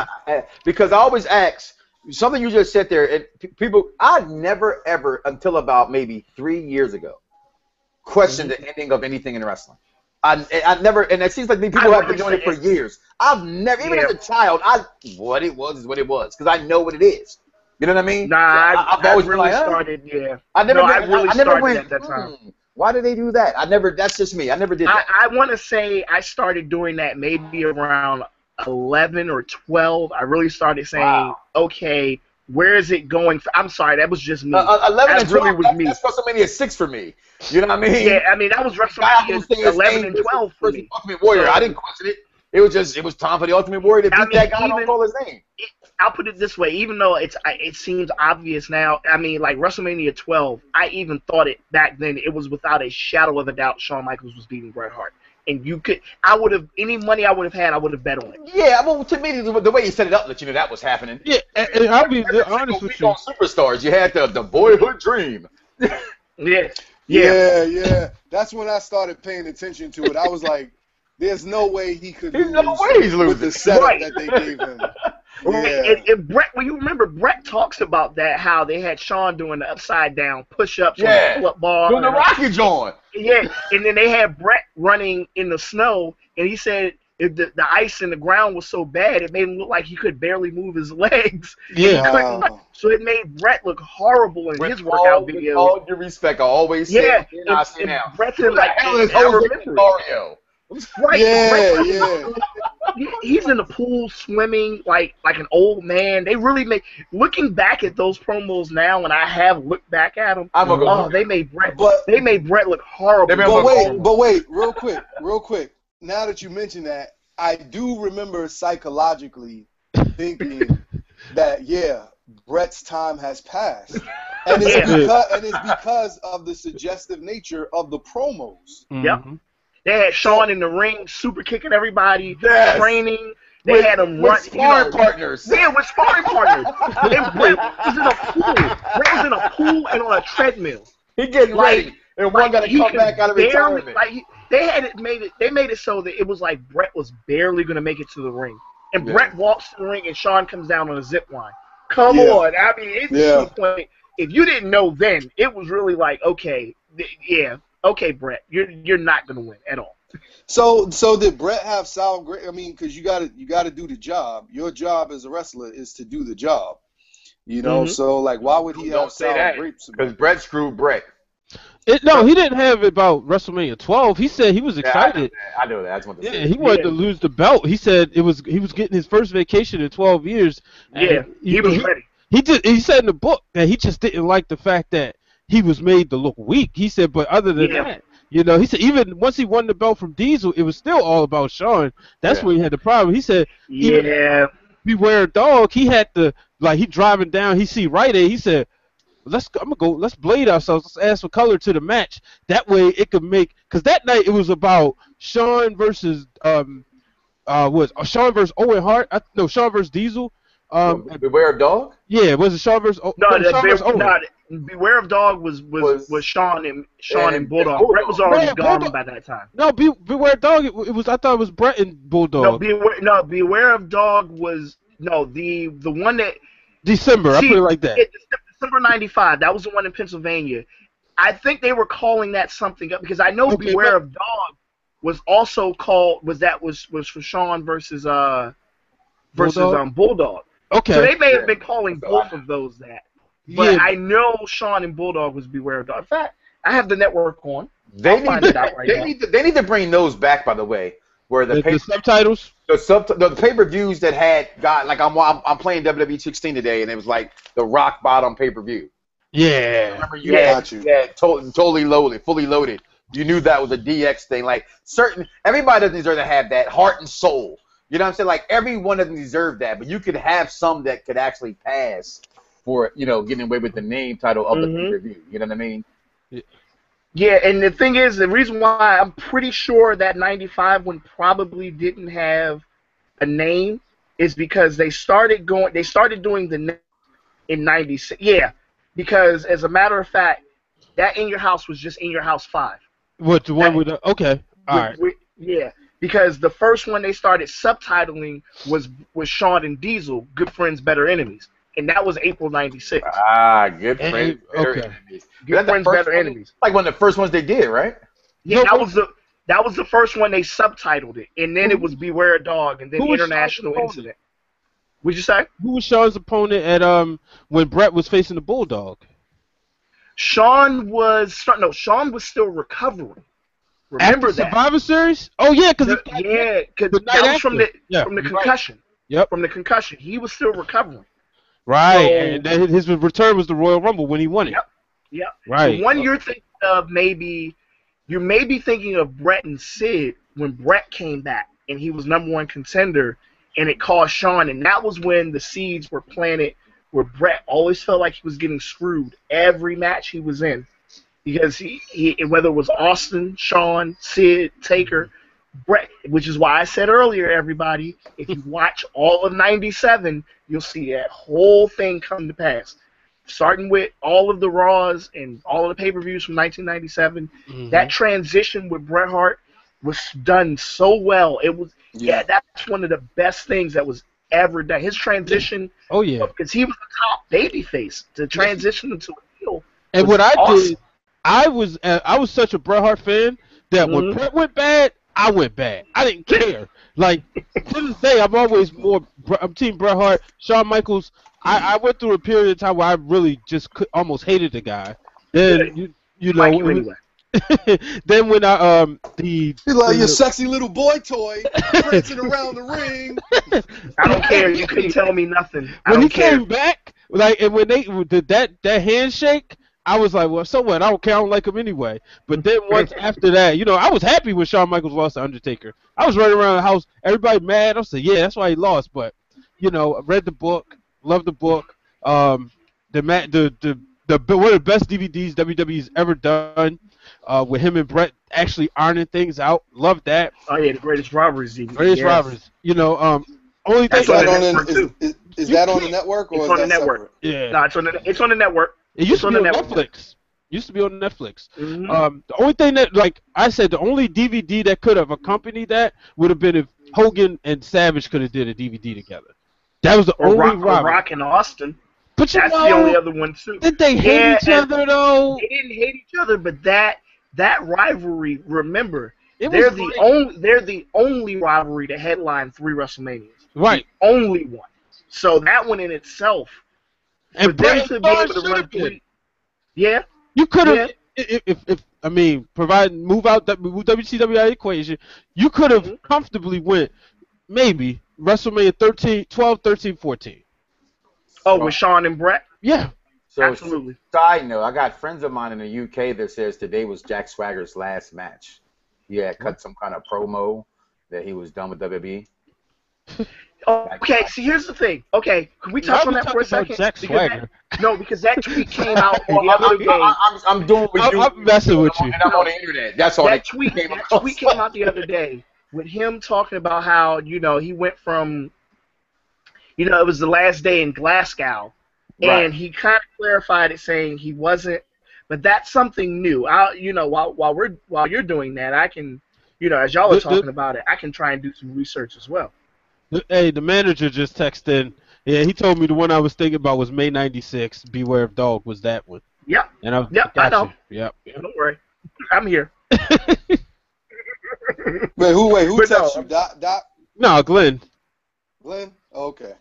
because I always ask something you just said there. And people, I never ever until about maybe 3 years ago questioned the ending of anything in wrestling. I never, and it seems like these people have been doing it for years. I've never, even as a child, what it was is what it was because I know what it is. You know what I mean?
Nah, I've always really started. Yeah,
I never
started
went
at that time.
Why did they do that? That's just me. I never did that.
I want to say I started doing that maybe around 11 or 12. I really started saying, okay, where is it going? I'm sorry, that was just me.
11 and 12
really was me.
That's WrestleMania 6 for me. You know what I mean?
Yeah, that was WrestleMania 11 and 12 for me.
Ultimate Warrior. I didn't question it. It was time for the Ultimate Warrior to beat that guy. I don't call his name.
I'll put it this way, even though it seems obvious now, like WrestleMania 12, I even thought it back then, it was without a shadow of a doubt Shawn Michaels was beating Bret Hart. and you could, I would have, any money I would have had, I would have bet on it.
Yeah, well, to me, the way you set it up, that that was happening.
Yeah, and I'll be
Every
honest
single
with
week
you.
on Superstars, you had the boyhood dream.
Yeah.
Yeah. That's when I started paying attention to it. I was like, there's no way he could
There's
lose
no way he's
with the
losing.
setup
Right.
that they gave him.
Right. And Brett, when you remember, Brett talks about that, how they had Shawn doing the upside down push-ups on the pull-up bar.
Doing the rocket joint.
Yeah, and then they had Brett running in the snow, and he said if the ice in the ground was so bad, it made him look like he could barely move his legs.
Yeah.
Wow.
So it made Brett look horrible in his
With
workout
with
videos.
all due respect, I always
Yeah,
say, I say
and
now,
Brett's
who
in
the
like,
hell is
I
Jose
remember it.
Mario?
Right,
Yeah.
He's in the pool swimming like an old man. They really looking back at those promos now, and I have looked back at them.
I'm gonna go look
They made Brett.
But-
They made Brett look horrible.
They made him
But wait, real quick. Now that you mention that, I do remember psychologically thinking that Brett's time has passed, and it's because of the suggestive nature of the promos.
Yep.
Mhm.
They had Shawn in the ring, super kicking everybody,
Yes.
training. They had him run.
with sparring partners.
Yeah, with sparring partners. And Brett was in a pool. Brett was in a pool and on a treadmill.
He getting ready, and one got to
he
come
could
back out of
barely,
retirement.
They made it so that it was like Brett was barely going to make it to the ring. And
Yeah.
Brett walks to the ring and Shawn comes down on a zip line. Come
Yeah.
on. I mean, it's to the point. If you didn't know then, it was really like, okay, Brett, you're not going to win at all.
So did Brett have sour grapes? I mean, because you got to do the job. Your job as a wrestler is to do the job. You know,
Mhm.
so like, why would he
Don't
have
say
sour
that,
grapes?
because Brett screwed Brett.
No, he didn't have it about WrestleMania 12. He said he was excited.
I know that. I just want to say
Yeah, he wanted to lose the belt. He said he was getting his first vacation in 12 years.
Yeah, he was ready.
He said in the book that he just didn't like the fact that he was made to look weak. He said, but other than that, he said even once he won the belt from Diesel, it was still all about Shawn. That's where he had the problem. He said, Beware Dog. He had to he driving down. He see Rite Aid. He said, let's blade ourselves. Let's add some color to the match. That way it could because that night it was about Shawn versus Shawn versus Owen Hart. Shawn versus Diesel.
Beware of Dog?
Yeah, was it Shawn versus Shawn versus Owen?
Beware of Dog was Shawn and Bulldog. Brett was already gone by that time.
No, Beware Dog. It was I thought it was Brett and Bulldog.
Beware of Dog was the one that
December. I put it like that.
December '95. That was the one in Pennsylvania. I think they were calling that something up because I know Beware of Dog was also called was for Shawn versus Bulldog.
Okay.
So they may have been calling both of those that. But I know Shawn and Bulldog was Beware of Dog. In fact, I have the network on.
They need to bring those back, by the way, where the
subtitles,
the pay-per-views that got I'm playing WWE 16 today, and it was like the rock bottom pay-per-view.
Yeah.
Remember you had totally loaded, fully loaded. You knew that was a DX thing. Like everybody doesn't deserve to have that heart and soul. You know what I'm saying? Like everyone doesn't deserve that, but you could have some that could actually pass for getting away with the name title of the pay-per-view. You know what I mean?
Yeah, and the thing is, the reason why I'm pretty sure that '95 one probably didn't have a name is because they started doing the name in '96. Yeah, because as a matter of fact, that In Your House was just In Your House 5.
What the one with the all right?
Yeah, because the first one they started subtitling was Shawn and Diesel, Good Friends, Better Enemies. And that was April '96.
Good friends, better enemies.
Good friends, better enemies.
Like one of the first ones they did, right?
Yeah, that was the first one they subtitled it, and then it was Beware a Dog, and then International Incident. What'd you say?
Who was Shawn's opponent at when Brett was facing the Bulldog?
Shawn was still recovering. Remember
After
that
Survivor Series? Oh yeah, because
that was from the concussion.
Right. Yep,
from the concussion, he was still recovering.
Right, and then his return was the Royal Rumble when he won it.
Yep.
Right.
The one you're thinking of you may be thinking of Brett and Sid when Brett came back and he was #1 contender and it caused Shawn, and that was when the seeds were planted where Brett always felt like he was getting screwed every match he was in because he whether it was Austin, Shawn, Sid, Taker, Brett, which is why I said earlier, everybody, if you watch all of '97, you'll see that whole thing come to pass. Starting with all of the Raws and all of the pay-per-views from 1997, that transition with Bret Hart was done so well. It was,
Yeah.
that's one of the best things that was ever done. His transition,
Oh yeah.
because he was the top babyface, to transition into a heel
And
was
what I
awesome.
did, I was such a Bret Hart fan that when
Mhm.
Bret went bad, I went bad. I didn't care. Like to this day, I'm always I'm Team Bret Hart. Shawn Michaels. I went through a period of time where I really just almost hated the guy. Then
Good.
you
Like
know
you
it
anyway.
was, then when I
He's like your
the
sexy little boy toy prancing around the ring.
I don't care. You couldn't tell me nothing. I
when he
don't care.
came back, like, and when they did that handshake, I was like, well, so what? I don't care. I don't like him anyway. But then once after that, I was happy when Shawn Michaels lost to Undertaker. I was running around the house, everybody mad. I was like, yeah, that's why he lost. But I read the book, loved the book. One of the best DVDs WWE's ever done, with him and Brett actually ironing things out. Loved that.
Oh yeah, the greatest robberies DVD.
Greatest
Yes.
Robbers. Only thing
That's
Is
on
that
the
on
network
the,
too.
is
You
that on the
can't-
network or
It's
is
on the
that
network.
separate?
yeah.
No, it's on the network.
It used
It's
to
on
be
the
on
network.
Netflix. Used to be on Netflix.
Hmm.
The only thing that, like I said, the only DVD that could have accompanied that would have been if Hogan and Savage could have did a DVD together. That was the only
Or
rivalry.
Rock and Austin.
But
That's the only other one too.
did they hate
Yeah,
each
and
other though?
they didn't hate each other, but that rivalry. Remember,
It was
they're the only rivalry to headline 3 WrestleManias.
right.
The only one. So that one in itself, for
And
them
Bret
to
and
be
Shawn
able to
should
run
have been.
3, yeah,
You could
yeah.
have, if I mean, move out that WCW out of the equation. You could have
Mhm.
comfortably went maybe WrestleMania 13, 12, 13, 14.
Oh,
Well,
with Shawn and Brett,
Yeah.
so
absolutely.
side note, I got friends of mine in the UK that says today was Jack Swagger's last match. He had cut some kind of promo that he was done with WWE.
Okay, see, here's the thing. Okay, can we
Why
touch
are
on
we
that for a
talking about
second?
Jack
Because
Swagger?
because that tweet came out
Well,
the other day.
I'm doing what you.
I'm messing with you.
And I'm on the internet. That's all.
That tweet came out the other day with him talking about how he went from it was the last day in Glasgow,
Right.
and he kind of clarified it saying he wasn't, but that's something new. While you're doing that, I can as y'all are
The, the,
talking about it, I can try and do some research as well.
the manager just texted in. Yeah, he told me the one I was thinking about was May '96. Beware of Dog was that one.
Yep,
And I
yep, I
got
know.
you. Yep.
Don't worry, I'm here.
Wait, who
But no,
texted you? Doc?
No, Glenn.
Glenn? Okay.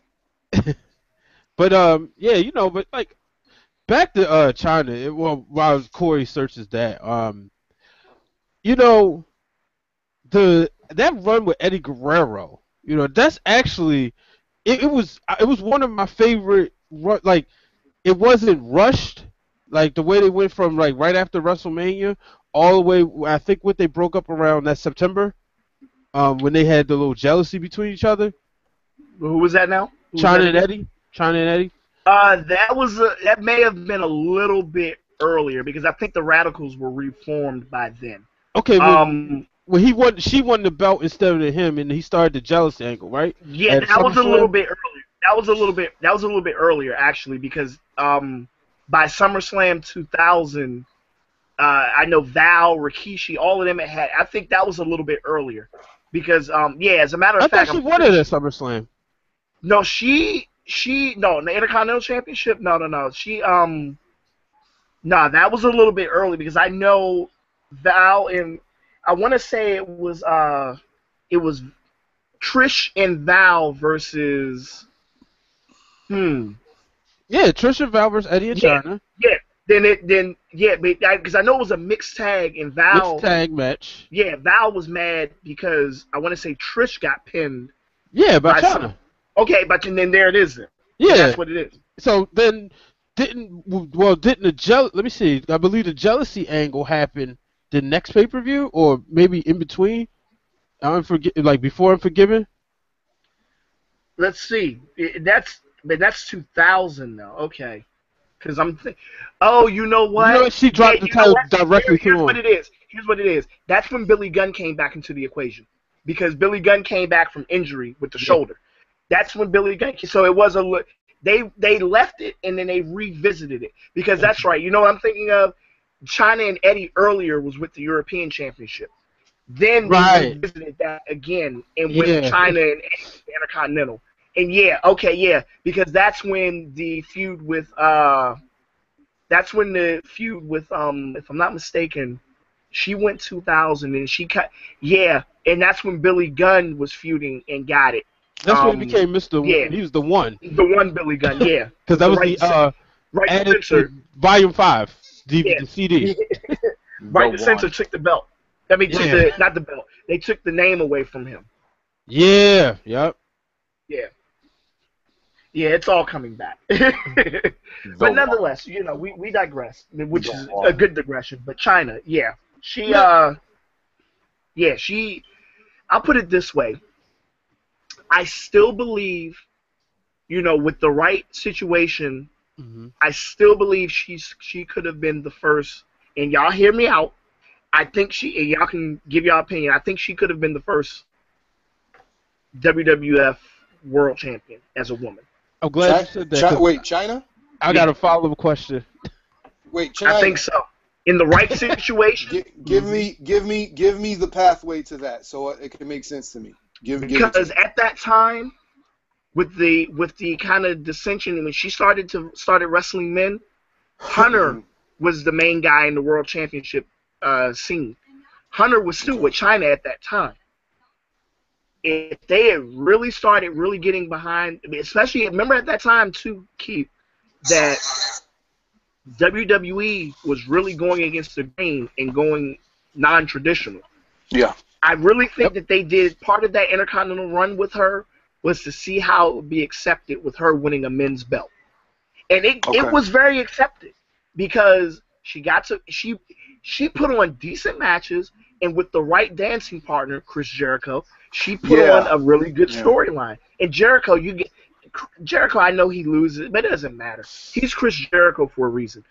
But yeah, but like back to Chyna. While Corey searches that, that run with Eddie Guerrero, that's actually it was one of my favorite like it wasn't rushed, like the way they went from like right after WrestleMania all the way. I think what they broke up around that September, when they had the little jealousy between each other.
who was that now? Who was
Chyna
that
and
again?
Eddie. Chyna and Eddie.
That may have been a little bit earlier because I think the Radicals were reformed by then.
Okay,
Um,
well she won the belt instead of him, and he started the jealousy angle, right?
yeah,
At
that was a little
SummerSlam?
bit earlier. That was a little bit earlier actually because by SummerSlam 2000, I know Val, Rikishi, all of them had. I think that was a little bit earlier because as a matter
I
of
thought
fact,
she won it at SummerSlam.
no, no, in the Intercontinental Championship, no, that was a little bit early because I know Val and I want to say it was Trish and Val versus
Yeah, Trisha, Val versus Eddie and
yeah
Chyna.
yeah because I know it was a mixed tag and
Mixed
Val
tag match.
Val was mad because I want to say Trish got pinned
Yeah, by
by
Chyna.
okay, but then there it is then.
Yeah.
That's what it is.
So then didn't let me see. I believe the jealousy angle happened the next pay-per-view or maybe in between. Like before Unforgiven.
Let's see. That's 2000 though. Okay. Because oh, you know what?
She dropped the
you know
title
what?
directly
Here's
to
what
him.
it is. Here's what it is. That's when Billy Gunn came back into the equation. because Billy Gunn came back from injury with the
Yeah.
shoulder. That's when Billy Gunn. So it was they left it and then they revisited it because that's
Okay.
right. You know what I'm thinking of? Chyna and Eddie earlier was with the European Championship. Then they
Right.
revisited that again and with
Yeah.
Chyna and Eddie with the Intercontinental. And yeah, okay, yeah, because that's when the feud with if I'm not mistaken, she went 2000 and she cut yeah, and that's when Billy Gunn was feuding and got it.
That's when he became Mr.
Yeah,
He was the one
the one Billy Gunn, yeah,
because
with
that
the
was the
right
added to
censor,
Volume 5
yeah,
the CD.
The
right censor
one.
took the belt. I mean, took
Yeah.
not the belt. They took the name away from him.
Yeah. Yep.
Yeah. Yeah, it's all coming back.
The
But
one.
nonetheless, we digress, which
The
is a
one.
good digression. But China, yeah. She
No.
yeah, I'll put it this way. I still believe, with the right situation,
Hmm.
I still believe she could have been the first, and y'all hear me out. I think and y'all can give y'all opinion. I think she could have been the first WWF World Champion as a woman.
I'm glad you said that because
Wait, China?
I got
Yeah,
a follow-up question.
Wait,
I think
China.
so. In the right situation,
Give
Hmm.
me, give me the pathway to that, so it can make sense to me. Give it to
because
me.
at that time, with the kind of dissension when she started wrestling men, Hunter
Mhm.
was the main guy in the world championship scene. Hunter was still
Okay.
with China at that time. If they had really started really getting behind, especially remember at that time too, Keith, that WWE was really going against the grain and going non-traditional.
Yeah.
I really think
Yep.
that they did part of that Intercontinental run with her was to see how it would be accepted with her winning a men's belt. And it
Okay.
was very accepted because she put on decent matches, and with the right dancing partner, Chris Jericho, she put on
Yeah.
a really good
Yeah.
storyline. And Jericho, I know he loses, but it doesn't matter. He's Chris Jericho for a reason.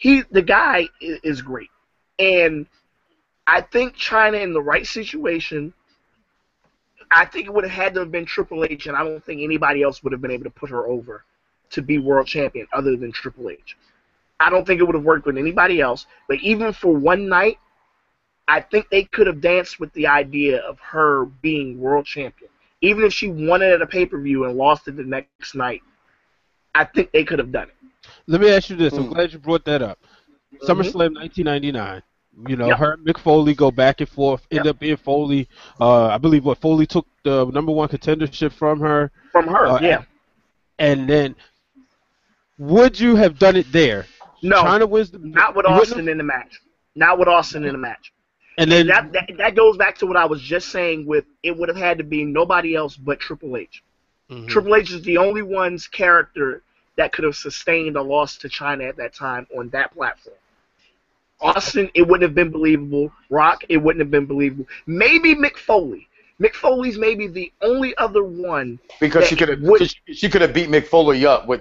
The guy is great, and I think China in the right situation. I think it would have had to have been Triple H, and I don't think anybody else would have been able to put her over to be world champion other than Triple H. I don't think it would have worked with anybody else. But even for one night, I think they could have danced with the idea of her being world champion. Even if she won it at a pay-per-view and lost it the next night, I think they could have done it.
Let me ask you this. I'm
Hmm.
glad you brought that up.
Hmm.
SummerSlam 1999.
Yep.
Her and Mick Foley go back and forth. End
Yep.
up being Foley. I believe what Foley took the number one contendership from her.
From her,
Uh,
yeah.
and then would you have done it there?
No,
China wins
not with
you wouldn't
Austin
have.
in the match. Not with Austin in the match.
And
And
then
that goes back to what I was just saying with it would have had to be nobody else but Triple H.
mhm.
Triple H is the only one's character that could have sustained a loss to China at that time on that platform. Austin, it wouldn't have been believable. Rock, it wouldn't have been believable. Maybe Mick Foley. Mick Foley's maybe the only other one
Because
that
she could have
would.
she could have beat Mick Foley up with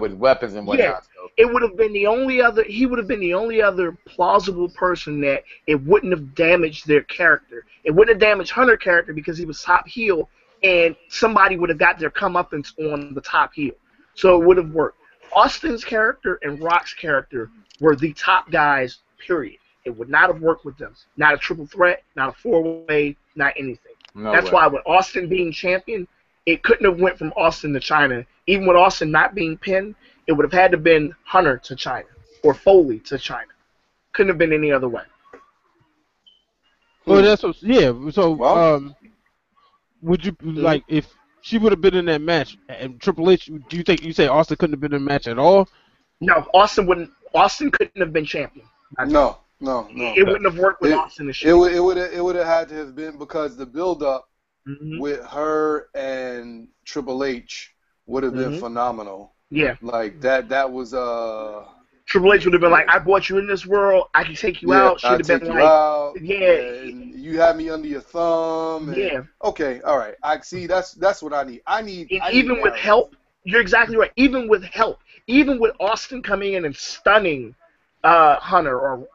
with weapons and
Yeah,
whatnot. So.
it would have been the only other. He would have been the only other plausible person that it wouldn't have damaged their character. It wouldn't have damaged Hunter's character because he was top heel, and somebody would have got their comeuppance on the top heel, so it would have worked. Austin's character and Rock's character were the top guys. Period. It would not have worked with them. Not a triple threat, not a four-way, not anything.
No
That's
way.
why with Austin being champion, it couldn't have went from Austin to China. Even with Austin not being pinned, it would have had to been Hunter to China or Foley to China. Couldn't have been any other way.
Well,
Hmm.
that's what. Yeah. So,
Well,
would you
Hmm.
like if she would have been in that match and Triple H? Do you think you say Austin couldn't have been in the match at all?
No, Austin wouldn't. Austin couldn't have been champion.
no, no, no.
It wouldn't have worked with
It
Austin as
it
champion.
would it would have had to have been because the build up
Hmm.
with her and Triple H would have been
Hmm.
phenomenal.
Yeah,
Like that was
Triple H would have been
yeah,
like, "I brought you in this world. I can take you
yeah,
out." She'd
I
have
take
been
you
like,
out.
"Yeah,
Yeah, and you had me under your thumb and
yeah."
okay, all right. I see that's what I need.
And
I need
even with
narrative.
help, you're exactly right. Even with help, even with Austin coming in and stunning Hunter or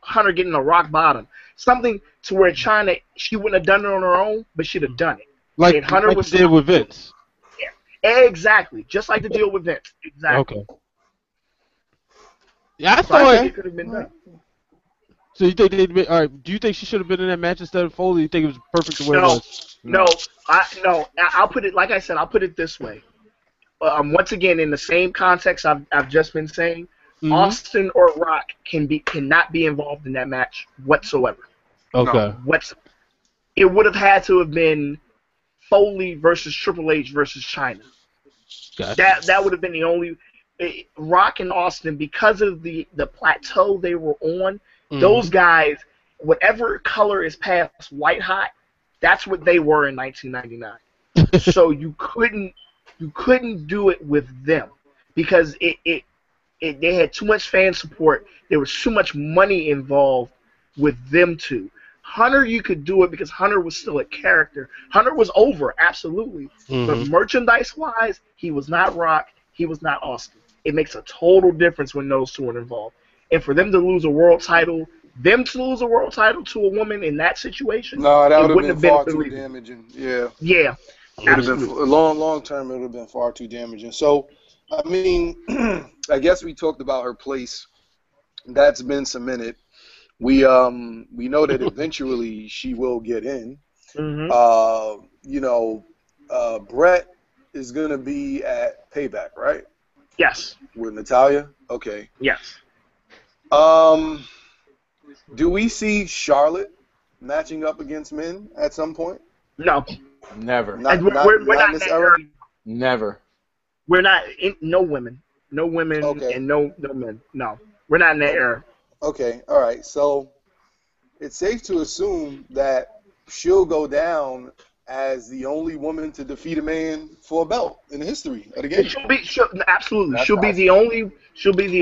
Hunter getting a rock bottom, something to where Chyna she wouldn't have done it on her own, but she'd have done it, and Hunter
Like
was
you did with Vince.
yeah, exactly, just like the deal with Vince, exactly.
Okay. Yeah, I
So I think
thought.
it could have been done.
So you think they'd be all right? Do you think she should have been in that match instead of Foley? You think it was perfect the way it
No,
was?
No.
no. I'll put it like I said. I'll put it this way. Once again, in the same context I've just been saying,
Mm-hmm.
Austin or Rock cannot be involved in that match whatsoever.
Okay.
It would have had to have been Foley versus Triple H versus Chyna.
Gotcha.
That would have been the only Rock and Austin, because of the plateau they were on. Those guys, whatever color is past white hot, that's what they were in 1999. So you couldn't do it with them because they had too much fan support. There was too much money involved with them two. Hunter, you could do it because Hunter was still a character. Hunter was over, absolutely. But merchandise-wise, he was not Rock. He was not Austin. It makes a total difference when those two are involved. And for them to lose a world title, to a woman in that situation,
No, that
it
would
wouldn't
have been far
been
too
believable.
damaging. Yeah.
Yeah, absolutely.
Long term, it would have been far too damaging. So, I mean, I guess we talked about her place. That's been cemented. We know that eventually she will get in.
Mm-hmm.
Brett is gonna be at Payback, right?
Yes.
With Natalya. Okay.
Yes.
Do we see Charlotte matching up against men at some point?
No.
Never.
We're not
in this era.
Never.
We're not no women,
Okay.
and no men. No, we're not in that era.
Okay. All right. So it's safe to assume that she'll go down as the only woman to defeat a man for a belt in the history of the game.
Absolutely.
That's
She'll be the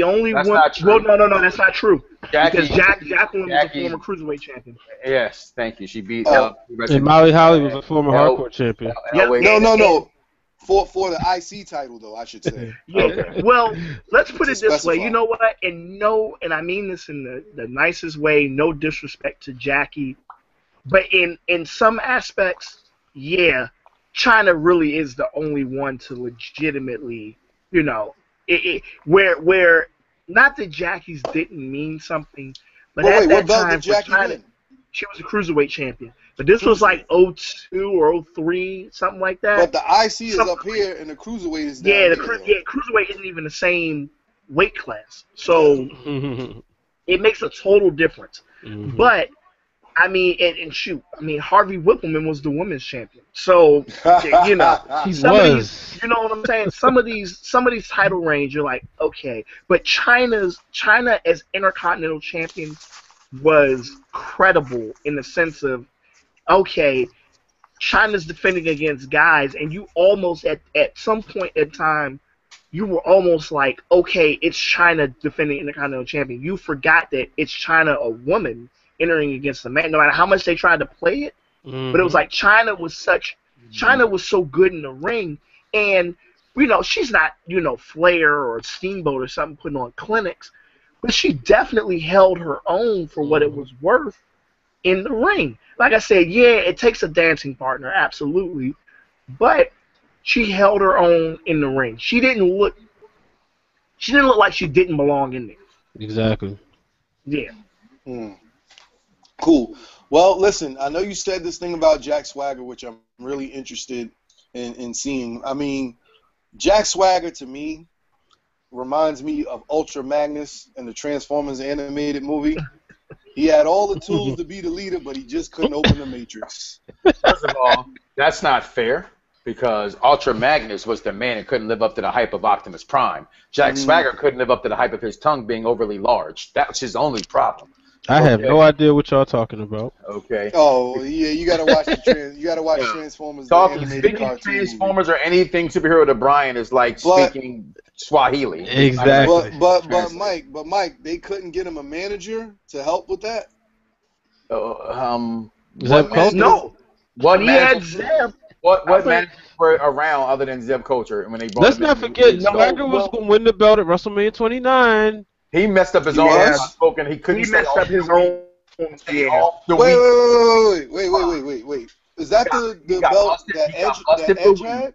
only
That's
one.
not true.
Well, no, that's not true.
Jackie,
Because Jacqueline was a former cruiserweight champion.
Yes, thank you. She beat.
And Molly Holly was a former hardcore champion.
No. For the IC title, though, I should say.
Yeah.
Okay.
Well, let's put it this way.
specify.
You know what? And I mean this in the nicest way. No disrespect to Jackie, but in some aspects, yeah, Chyna really is the only one to legitimately, where not that Jackie's didn't mean something, but at
wait,
that
what belt
time
did Jackie
for Chyna,
win?
she was a cruiserweight champion. But this was like 02 or 03, something like that.
But the IC is up here, and the cruiserweight is down
Yeah,
here.
cruiserweight isn't even the same weight class, so it makes a total difference. But I mean, and shoot, I mean, Harvey Whippleman was the women's champion, so
He was.
you know what I'm saying? Some of these title reigns, you're like, okay, but Chyna as Intercontinental Champion was credible in the sense of, okay, Chyna's defending against guys, and you almost at some point in time, you were almost like, okay, it's Chyna defending Intercontinental Champion. You forgot that it's Chyna, a woman, entering against a man. No matter how much they tried to play it, but it was like Chyna was so good in the ring, and she's not Flair or Steamboat or something putting on clinics, but she definitely held her own for what it was worth in the ring. Like I said, yeah, it takes a dancing partner, absolutely, but she held her own in the ring. She didn't look like she didn't belong in there.
Exactly.
Yeah.
Cool. Well, listen, I know you said this thing about Jack Swagger, which I'm really interested in seeing. I mean, Jack Swagger to me reminds me of Ultra Magnus in the Transformers animated movie. He had all the tools to be the leader, but he just couldn't open the Matrix.
First of all, that's not fair because Ultra Magnus was the man and couldn't live up to the hype of Optimus Prime. Jack Swagger couldn't live up to the hype of his tongue being overly large. That was his only problem.
I have no idea what y'all talking about.
Okay.
Oh yeah, you gotta watch Transformers.
Speaking of Transformers or anything superhero to Brian is like speaking Swahili.
Exactly.
But Mike, they couldn't get him a manager to help with that.
Zeb Coulter?
No.
What
he had
managers?
Zeb.
What managers were around other than Zeb Coulter when they brought
Let's
him in?
not forget, Swagger was going to win the belt at WrestleMania 29
He messed up his
He
own
was?
outspoken. He couldn't
He
say
messed
off
up his
the week.
own.
Say
Yeah.
off the
Wait,
week.
wait. Is that
He
the
got
belt
busted.
that
He got
Edge
busted for weed.
had?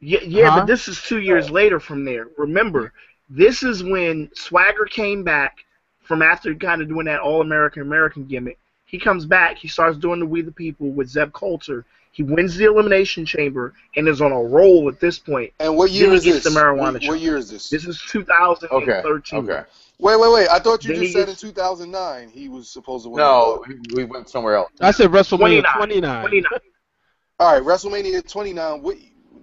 Yeah, but
Huh?
this is 2 years later from there. Remember, this is when Swagger came back from after kind of doing that All-American gimmick. He comes back. He starts doing the We the People with Zeb Coulter. He wins the Elimination Chamber and is on a roll at this point.
And what year
Then he
is
gets
this?
the marijuana
What
charge.
year is this?
This is
Okay.
2013.
Okay.
Wait. I thought you
Then
just
he
said in
gets
2009 he was supposed to win the
No,
belt.
we went somewhere else.
I said WrestleMania
29.
29.
29.
All right, WrestleMania 29.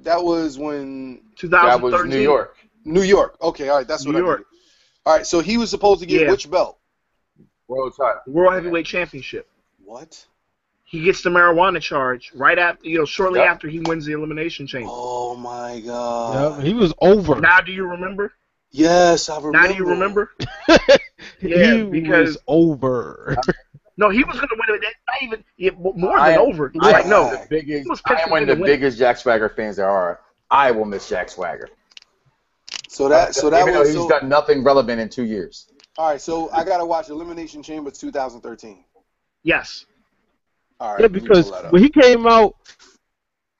That was when
That was
2013.
New York.
New York. Okay, all right, that's what
New
I
York.
needed. All right, so he was supposed to get
Yeah.
which belt?
World title.
World Heavyweight Championship.
What?
He gets the marijuana charge right after, shortly
Yep.
after he wins the Elimination Chamber.
Oh my
Yep,
God.
he was over.
Now, do you remember?
Yes, I remember.
Now, do you remember?
he
Yeah,
was
because
over.
no, he was going to win it. Not even more
I
than
am-
over.
I
Like
am
no,
the biggest.
he was
I
picked
am
to
one of the
win it.
biggest Jack Swagger fans there are. I will miss Jack Swagger.
So that
Even though
was
he's done nothing relevant in 2 years.
all right. So I gotta watch Elimination Chamber 2013.
Yes,
All right,
Yeah,
let me
because
pull that up.
when he came out,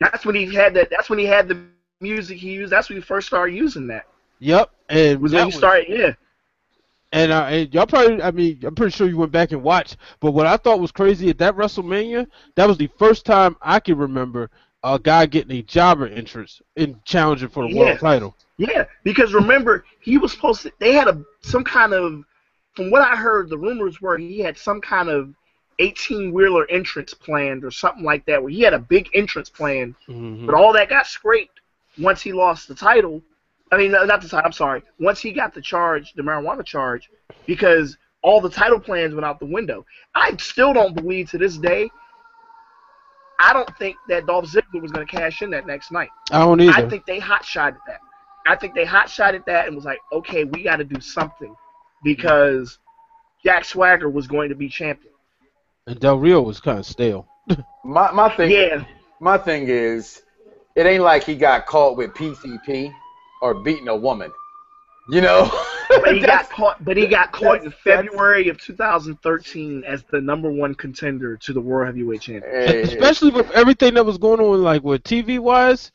that's when he had that. That's when he had the music he used. That's when he first started using that.
yep, and
Was
that
when he started. Yeah,
and y'all probably, I mean, I'm pretty sure you went back and watched. But what I thought was crazy at that WrestleMania, that was the first time I can remember a guy getting a jobber entrance in challenging for the
Yeah.
world title.
yeah. Because remember, he was supposed to. They had some kind of. From what I heard, the rumors were he had some kind of 18-wheeler entrance planned or something like that, where he had a big entrance plan.
Mm-hmm.
But all that got scraped once he lost the title. I mean, not the title, I'm sorry. Once he got the charge, the marijuana charge, because all the title plans went out the window. I still don't believe to this day, I don't think that Dolph Ziggler was going to cash in that next night.
I don't either.
I think they hot-shotted that. I think they hot-shotted that and was like, okay, we got to do something because Jack Swagger was going to be champion.
And Del Rio was kind of stale.
My thing.
Yeah.
My thing is, it ain't like he got caught with PCP or beating a woman. You know.
But he got caught. But he got caught in
that's-
February of 2013 as the #1 contender to the World Heavyweight Championship.
Hey,
Especially with everything that was going on, like with TV wise,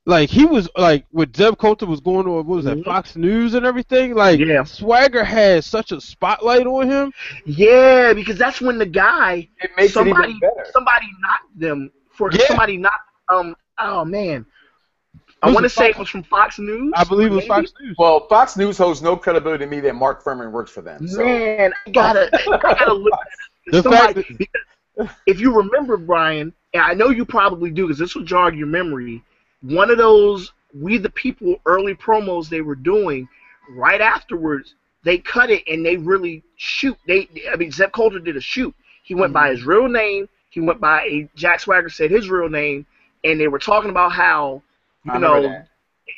like he was like with Zeb Coulter was going on. What was that?
Mhm.
Fox News and everything. Like
Yeah.
Swagger had such a spotlight on him.
Yeah, because that's when the guy
it makes it even better.
somebody knocked them for
Yeah.
somebody knocked oh man. I
Was
want to
it
say
Fox?
it was from Fox News.
I believe it was
maybe?
Fox News.
Well, Fox News holds no credibility to me that Mark Furman works for them. So.
Man, I gotta look at
The
somebody,
fact
because if you remember, Brian, and I know you probably do because this will jog your memory, one of those We the People early promos they were doing, right afterwards, they cut it and they really shoot. Zeb Coulter did a shoot. He went by his real name. He went by Jack Swagger said his real name, and they were talking about how,
I remember that.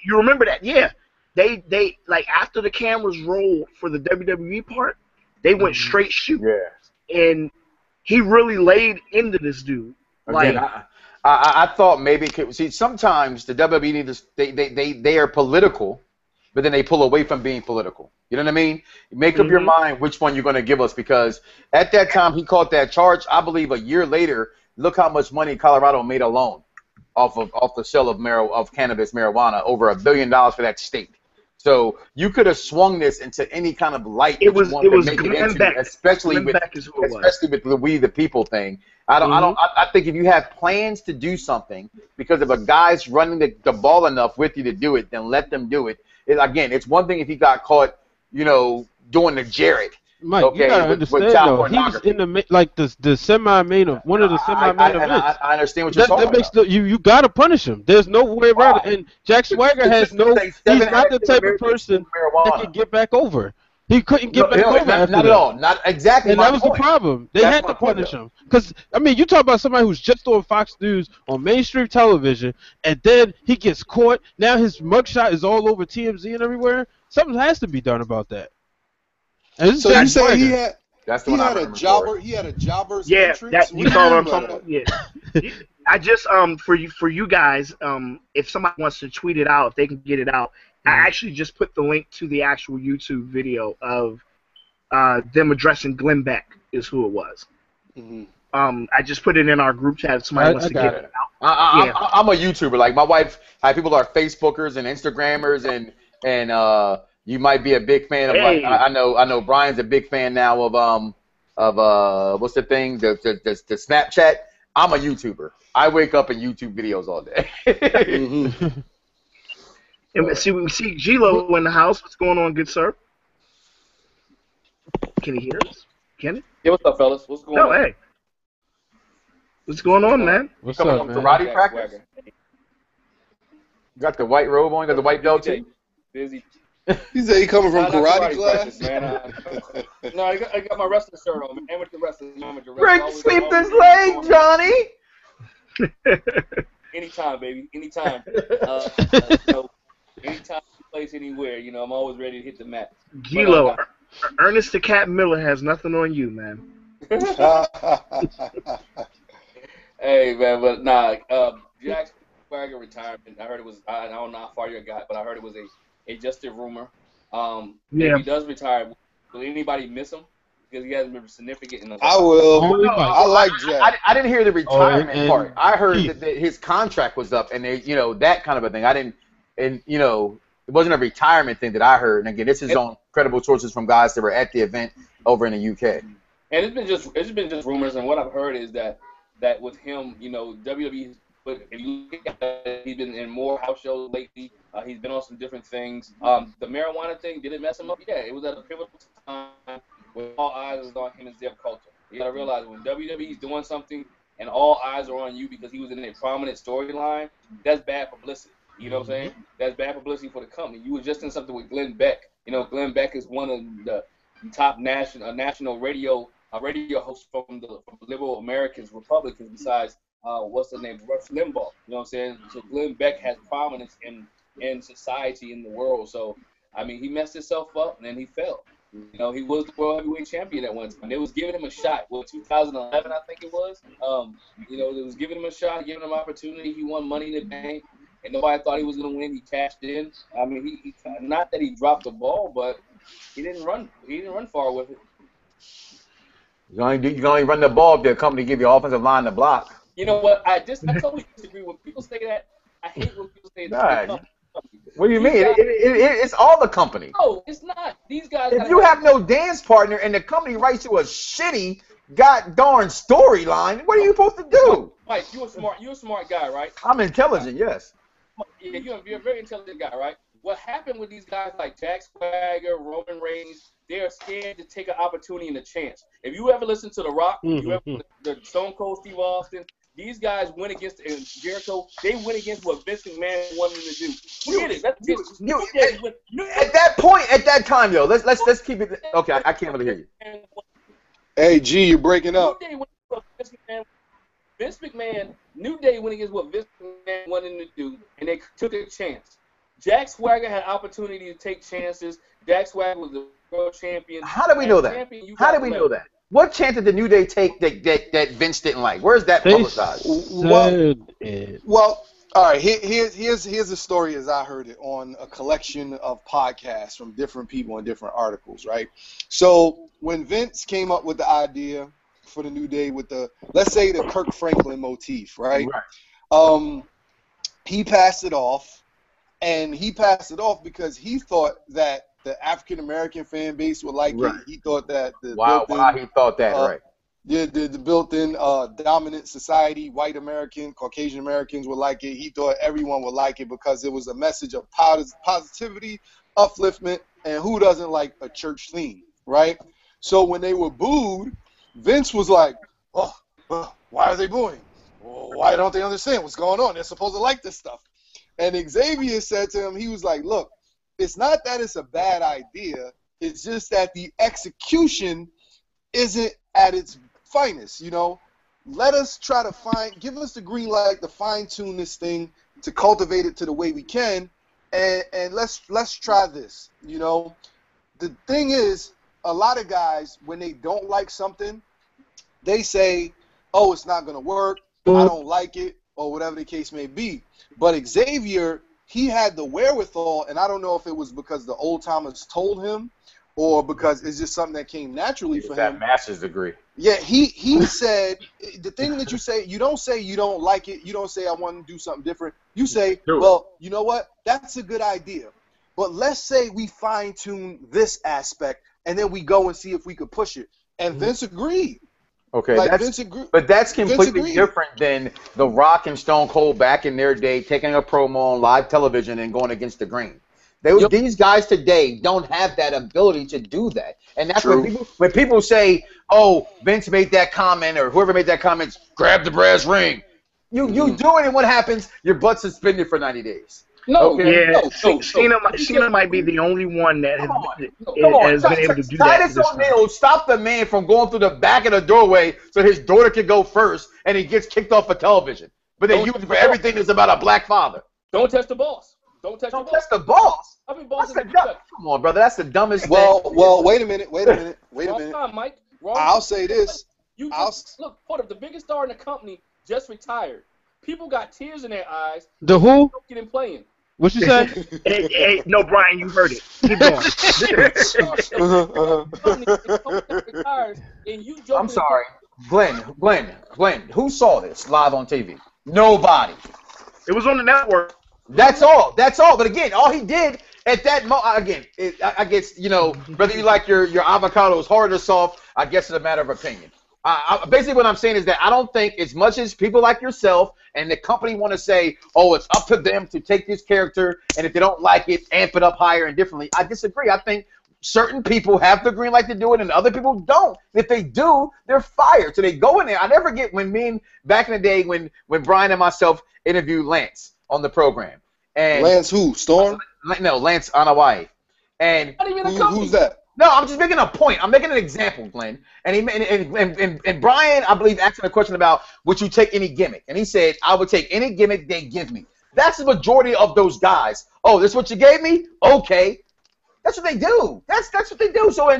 you remember that, yeah. They like after the cameras rolled for the WWE part, they went straight shoot,
Yeah.
and he really laid into this dude. Like,
Again, I thought maybe see sometimes the WWE needs they are political, but then they pull away from being political. You know what I mean? Make up your mind which one you're going to give us because at that time he caught that charge. I believe a year later, look how much money Colorado made alone off the sale of cannabis marijuana, over $1 billion for that state. So you could have swung this into any kind of light
It was
make
Glenn
it into,
Beck.
especially
Glenn
with
Beck is who it was.
especially with the We the People thing. I think if you have plans to do something, because if a guy's running the ball enough with you to do it, then let them do it. Again, it's one thing if he got caught, doing the Jared.
Mike,
Okay,
you gotta
with
understand
child
though. He was
pornography.
in the semi-main of one of the semi-main events.
I understand what you're
That
talking
makes
about.
you gotta punish him. There's no way around it. And Jack Swagger has no. He's not the type of person that can get back over. He couldn't get back over after
not
that.
at all. Not exactly.
And
my
that was
point.
the problem. They
That's
had
my
to
point,
punish
though.
him. Because, I mean, you talk about somebody who's just on Fox News on mainstream television, and then he gets caught. Now his mugshot is all over TMZ and everywhere. Something has to be done about that. And this is
So you
Jack
say
Swagger.
he had
That's the
he
one I
had a
remember
jobber
for.
he had a jobber's
yeah,
entrance?
that
What
you
do
saw what
mean
I'm
by
talking
that?
about. Yeah, I just for you guys, if somebody wants to tweet it out, if they can get it out. I actually just put the link to the actual YouTube video of them addressing Glenn Beck is who it was.
Mm-hmm.
I just put it in our group chat if somebody wants
I
to
got
get
it.
it out. Yeah.
I'm a YouTuber. Like my wife, people are Facebookers and Instagrammers, and you might be a big fan of like
Hey.
I know Brian's a big fan now of what's the thing the Snapchat. I'm a YouTuber. I wake up in YouTube videos all day.
Mm-hmm.
And we see G-Lo in the house. What's going on, good sir? Can he hear us? Can he?
Yeah, what's up, fellas? What's going
No,
on?
hey. What's going on, man?
What's
Coming
up,
from
man?
karate
Jack
practice.
Swagger.
Got the white robe on. Got the white belt too.
Busy.
He said he coming from
Not
karate class.
practice, man. No, I got my wrestling shirt on, man. Amateur wrestling.
Break
Always-
sweep
always
this leg, Johnny.
Anytime, baby. Anytime. Anytime, place, anywhere. I'm always ready to hit the mat.
G-Lo, Ernest the Cat Miller has nothing on you, man.
Hey, man, but nah. Jack Swagger retirement. I heard it was. I don't know how far you got, but I heard it was just a rumor.
Yeah.
If he does retire, will anybody miss him? Because he hasn't been significant in the.
I will.
Oh,
No,
I like Jack.
I didn't hear the retirement
and
part. I heard
Keith.
that his contract was up, and they, that kind of a thing. I didn't, and it wasn't a retirement thing that I heard. And again, this is on credible sources from guys that were at the event over in the UK.
And it's been just rumors, and what I've heard is that with him, WWE. But if you look at it, he's been in more house shows lately. He's been on some different things. The marijuana thing, did it mess him up? Yeah, it was at a pivotal time when all eyes was on him and Zeb Coulter. You gotta realize when WWE's doing something and all eyes are on you because he was in a prominent storyline, that's bad publicity. You know what I'm saying? That's bad publicity for the company. You were just in something with Glenn Beck. Glenn Beck is one of the top national radio hosts from the liberal Americans, Republicans, besides what's the name? Rush Limbaugh. You know what I'm saying? So Glenn Beck has prominence in society, in the world. So, I mean, he messed himself up and then he fell. He was the world heavyweight champion at one time. They was giving him a shot. 2011, I think it was. They was giving him a shot, giving him an opportunity. He won Money in the Bank, and nobody thought he was going to win. He cashed in. I mean, he not that he dropped the ball, but he didn't run. He didn't run far with it.
You can only run the ball if the company give you offensive line to block.
You know what? I totally disagree when people say that. I hate when people say that.
What do you mean? It's all the company.
No, it's not. These guys.
If you have no dance partner and the company writes you a shitty, darn storyline, what are you supposed to do?
Mike, you're a smart guy, right?
I'm intelligent, yes.
Yeah, you're a very intelligent guy, right? What happened with these guys like Jack Swagger, Roman Reigns? They are scared to take an opportunity and a chance. If you ever listen to The Rock, you ever the Stone Cold Steve Austin, these guys went against Jericho. They went against what Vince McMahon wanted them to do. Forget it.
At that point, at that time, yo, let's keep it. Okay, I can't really hear you.
Hey, G, you're breaking up.
Vince McMahon, New Day went against what Vince McMahon wanted them to do, and they took a chance. Jack Swagger had opportunity to take chances. Jack Swagger was the world champion.
How do we know that? How do we know that? What chance did the New Day take that Vince didn't like? Where's that publicized?
Well, all right. Here's the story as I heard it on a collection of podcasts from different people and different articles. Right. So when Vince came up with the idea for the New Day with let's say the Kirk Franklin motif, right? He passed it off, and he passed it off because he thought that the African American fan base would like it. He thought that he
thought that, right?
The built-in dominant society, white American, Caucasian Americans would like it. He thought everyone would like it because it was a message of positivity, upliftment, and who doesn't like a church theme, right? So when they were booed, Vince was like, "Oh, why are they booing? Why don't they understand what's going on? They're supposed to like this stuff." And Xavier said to him, he was like, "Look, it's not that it's a bad idea. It's just that the execution isn't at its finest, Let us try to give us the green light to fine-tune this thing, to cultivate it to the way we can, and let's try this, The thing is, a lot of guys, when they don't like something, they say, oh, it's not going to work, I don't like it, or whatever the case may be. But Xavier he had the wherewithal, and I don't know if it was because the old timers told him or because it's just something that came naturally for
that
him.
master's degree.
Yeah, he said the thing that you say you don't like it. You don't say I want to do something different. You say, well, you know what? That's a good idea. But let's say we fine tune this aspect, and then we go and see if we could push it. And Vince agreed.
Okay,
Like,
but that's completely different than The Rock and Stone Cold back in their day taking a promo on live television and going against the grain. These guys today don't have that ability to do that. And that's when people say, oh, Vince made that comment or whoever made that comment, grab the brass ring. You do it, and what happens? Your butt's suspended for 90 days.
No, okay? Chyna might be the only one that has been able to do that.
Titus O'Neil stopped the man from going through the back of the doorway so his daughter could go first, and he gets kicked off of television. But they use it for everything that's about a black father.
Don't touch the boss. Don't touch
the boss.
I mean, boss
come on, brother. That's the dumbest thing.
Well, wait a minute.
Wrong time, Mike.
I'll say this.
Look, hold up. The biggest star in the company just retired. People got tears in their eyes.
The who?
Don't get him playing.
What you say?
hey, no, Brian, you heard it. Keep going.
I'm sorry. Glenn, who saw this live on TV? Nobody.
It was on the network.
That's all. But again, all he did at that moment, I guess, whether you like your avocados hard or soft, I guess it's a matter of opinion. Basically, what I'm saying is that I don't think as much as people like yourself and the company want to say, oh, it's up to them to take this character, and if they don't like it, amp it up higher and differently. I disagree. I think certain people have the green light to do it, and other people don't. If they do, they're fired. So they go in there. I never get back in the day when Brian and myself interviewed Lance on the program. And
Lance who? Storm?
No, Lance Hawaii. And
who's that?
No, I'm just making a point. I'm making an example, Glenn. And Brian, I believe, asked him a question about would you take any gimmick? And he said, I would take any gimmick they give me. That's the majority of those guys. Oh, this is what you gave me? Okay. That's what they do. That's what they do. So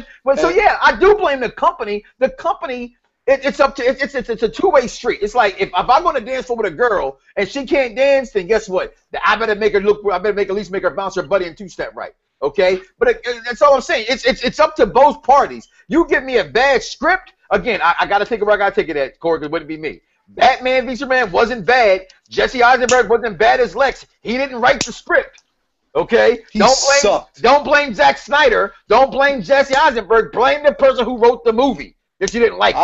yeah, I do blame the company. The company, it's a two-way street. It's like if I'm going to dance with a girl and she can't dance, then guess what? I better at least make her bounce her buddy in two-step right. Okay, but that's all I'm saying. It's up to both parties. You give me a bad script, again, I got to take it where I got to take it at, Corey, because it wouldn't be me. Batman v Superman wasn't bad. Jesse Eisenberg wasn't bad as Lex. He didn't write the script. Okay, don't blame Zack Snyder. Don't blame Jesse Eisenberg. Blame the person who wrote the movie that you didn't like.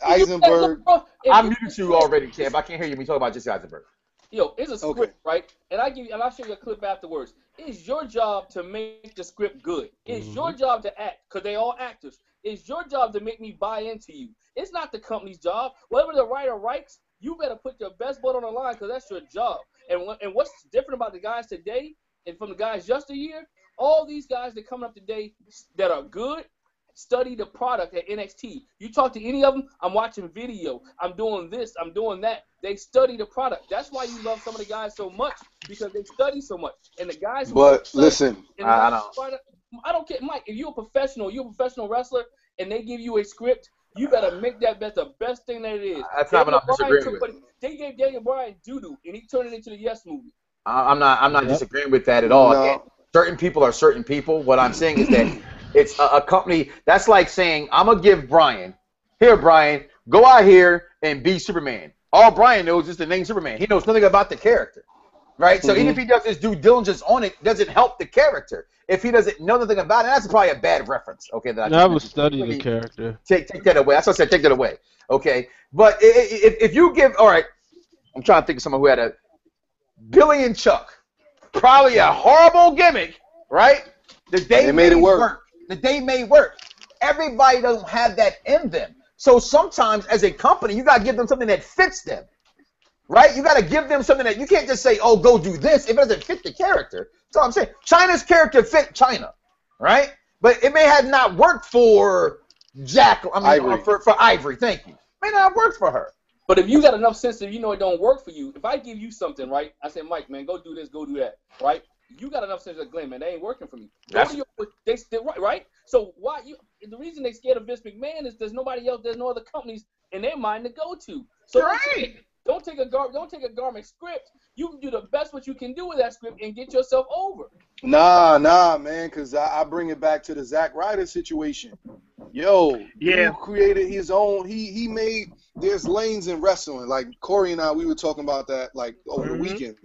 Eisenberg.
I'm muted you already, Champ. I can't hear you when you talk about Jesse Eisenberg.
Yo, it's a script, right? And I'll show you a clip afterwards. It's your job to make the script good. It's your job to act, because they all actors. It's your job to make me buy into you. It's not the company's job. Whatever the writer writes, you better put your best butt on the line, because that's your job. And what's different about the guys today and from the guys yesteryear, all these guys that coming up today that are good, study the product at NXT. You talk to any of them, I'm watching video. I'm doing this. I'm doing that. They study the product. That's why you love some of the guys so much, because they study so much. And the guys
listen,
I
don't care. Mike, if you're a professional wrestler, and they give you a script, you better make that the best thing that it is.
That's not what I'm disagreeing with.
They gave Daniel Bryan doo-doo, and he turned it into the Yes movie.
I'm not disagreeing with that at all.
No.
Again, certain people are certain people. What I'm saying is that it's a company. That's like saying, I'm going to give Brian, go out here and be Superman. All Brian knows is the name Superman. He knows nothing about the character, right? So even if he does his due diligence on it, doesn't help the character. If he doesn't know nothing about it, that's probably a bad reference. Okay,
I would study the character.
Take that away. That's what I said. Take that away. Okay, but if you give, all right, I'm trying to think of someone who had a Billy and Chuck, probably a horrible gimmick, right? They made it work. They made work. Everybody doesn't have that in them. So sometimes as a company, you got to give them something that fits them, right? You got to give them something that you can't just say, oh, go do this if it doesn't fit the character. That's all I'm saying. Chyna's character fit Chyna, right? But it may have not worked for
Ivory.
For Ivory, thank you. May not have worked for her.
But if you got enough sense that you know it don't work for you, if I give you something, right, I say, Mike, man, go do this, go do that, right? You got enough sense that, Glenn, man, they ain't working for me. Right? So the reason they scared of Vince McMahon is there's nobody else, there's no other companies in their mind to go to. So Don't take a Garmin script. You can do the best what you can do with that script and get yourself over.
Nah, man, because I bring it back to the Zack Ryder situation. Yo,
Yeah.
dude created his own. He made. There's lanes in wrestling. Like Corey and I, we were talking about that like over the weekend.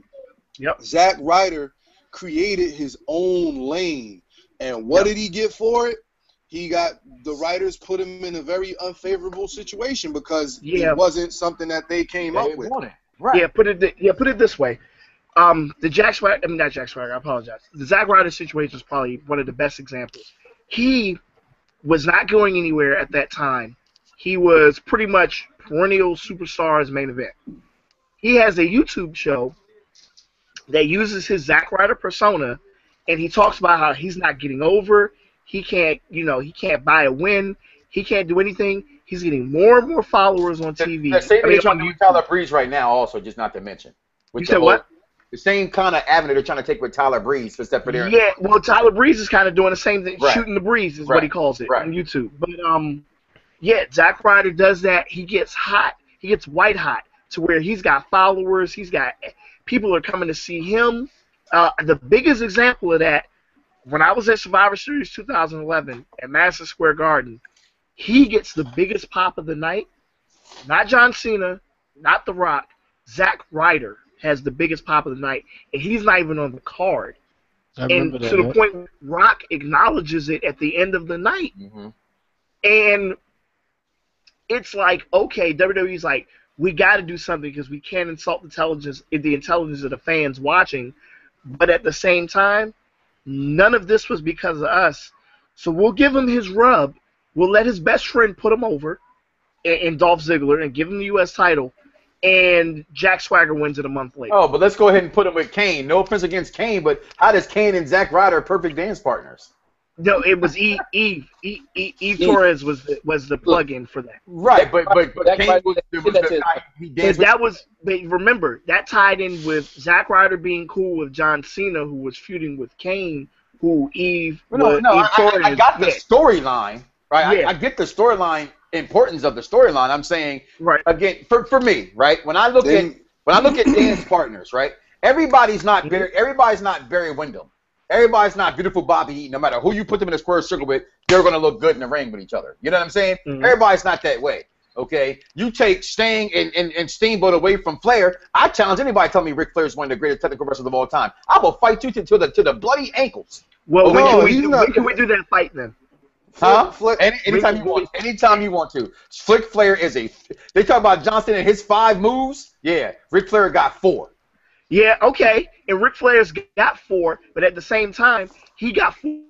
Yep.
Zack Ryder created his own lane, and what did he get for it? He got the writers put him in a very unfavorable situation because it wasn't something that they came up with.
Right.
Yeah, put it this way. The not Jack Swagger, I apologize. The Zack Ryder situation is probably one of the best examples. He was not going anywhere at that time. He was pretty much perennial superstar as main event. He has a YouTube show that uses his Zack Ryder persona, and he talks about how he's not getting over. He can't buy a win. He can't do anything. He's getting more and more followers on TV.
The same thing they're trying to do with Tyler Breeze right now, also, just not to mention.
You said what?
The same kind of avenue they're trying to take with Tyler Breeze, except for their.
Yeah, well, Tyler Breeze is kind of doing the same thing.
Right.
Shooting the breeze is what he calls it
Right.
on YouTube. But yeah, Zack Ryder does that. He gets hot. He gets white hot to where he's got followers. He's got people are coming to see him. The biggest example of that, when I was at Survivor Series 2011 at Madison Square Garden, he gets the biggest pop of the night. Not John Cena, not The Rock. Zack Ryder has the biggest pop of the night, and he's not even on the card. And to the point where Rock acknowledges it at the end of the night.
Mm-hmm.
And it's like, okay, WWE's like, we got to do something because we can't insult the intelligence of the fans watching. But at the same time, none of this was because of us. So we'll give him his rub. We'll let his best friend put him over in Dolph Ziggler and give him the U.S. title. And Jack Swagger wins it a month later.
Oh, but let's go ahead and put him with Kane. No offense against Kane, but how does Kane and Zack Ryder perfect dance partners?
No, it was Eve Torres was the plug-in for that.
Right, but Kane was the guy he danced with.
But remember, that tied in with Zack Ryder being cool with John Cena, who was feuding with Kane, who Eve Torres.
I got the storyline, right?
Yeah.
I get the storyline importance of the storyline. I'm saying,
right.
Again, for me, right? When I look at dance partners, right? Everybody's not Barry Windham. Everybody's not beautiful Bobby Eaton. No matter who you put them in a square circle with, they're going to look good in the ring with each other. You know what I'm saying?
Mm-hmm.
Everybody's not that way. Okay? You take Sting and Steamboat away from Flair. I challenge anybody to tell me Ric Flair is one of the greatest technical wrestlers of all time. I will fight you to the bloody ankles.
Well, when can we do that fight then?
Huh? Anytime you want. Anytime you want to. Flick Flair is they talk about Johnson and his 5 moves. Yeah. Ric Flair got 4.
Yeah, okay. And Ric Flair's got 4, but at the same time, he got 4.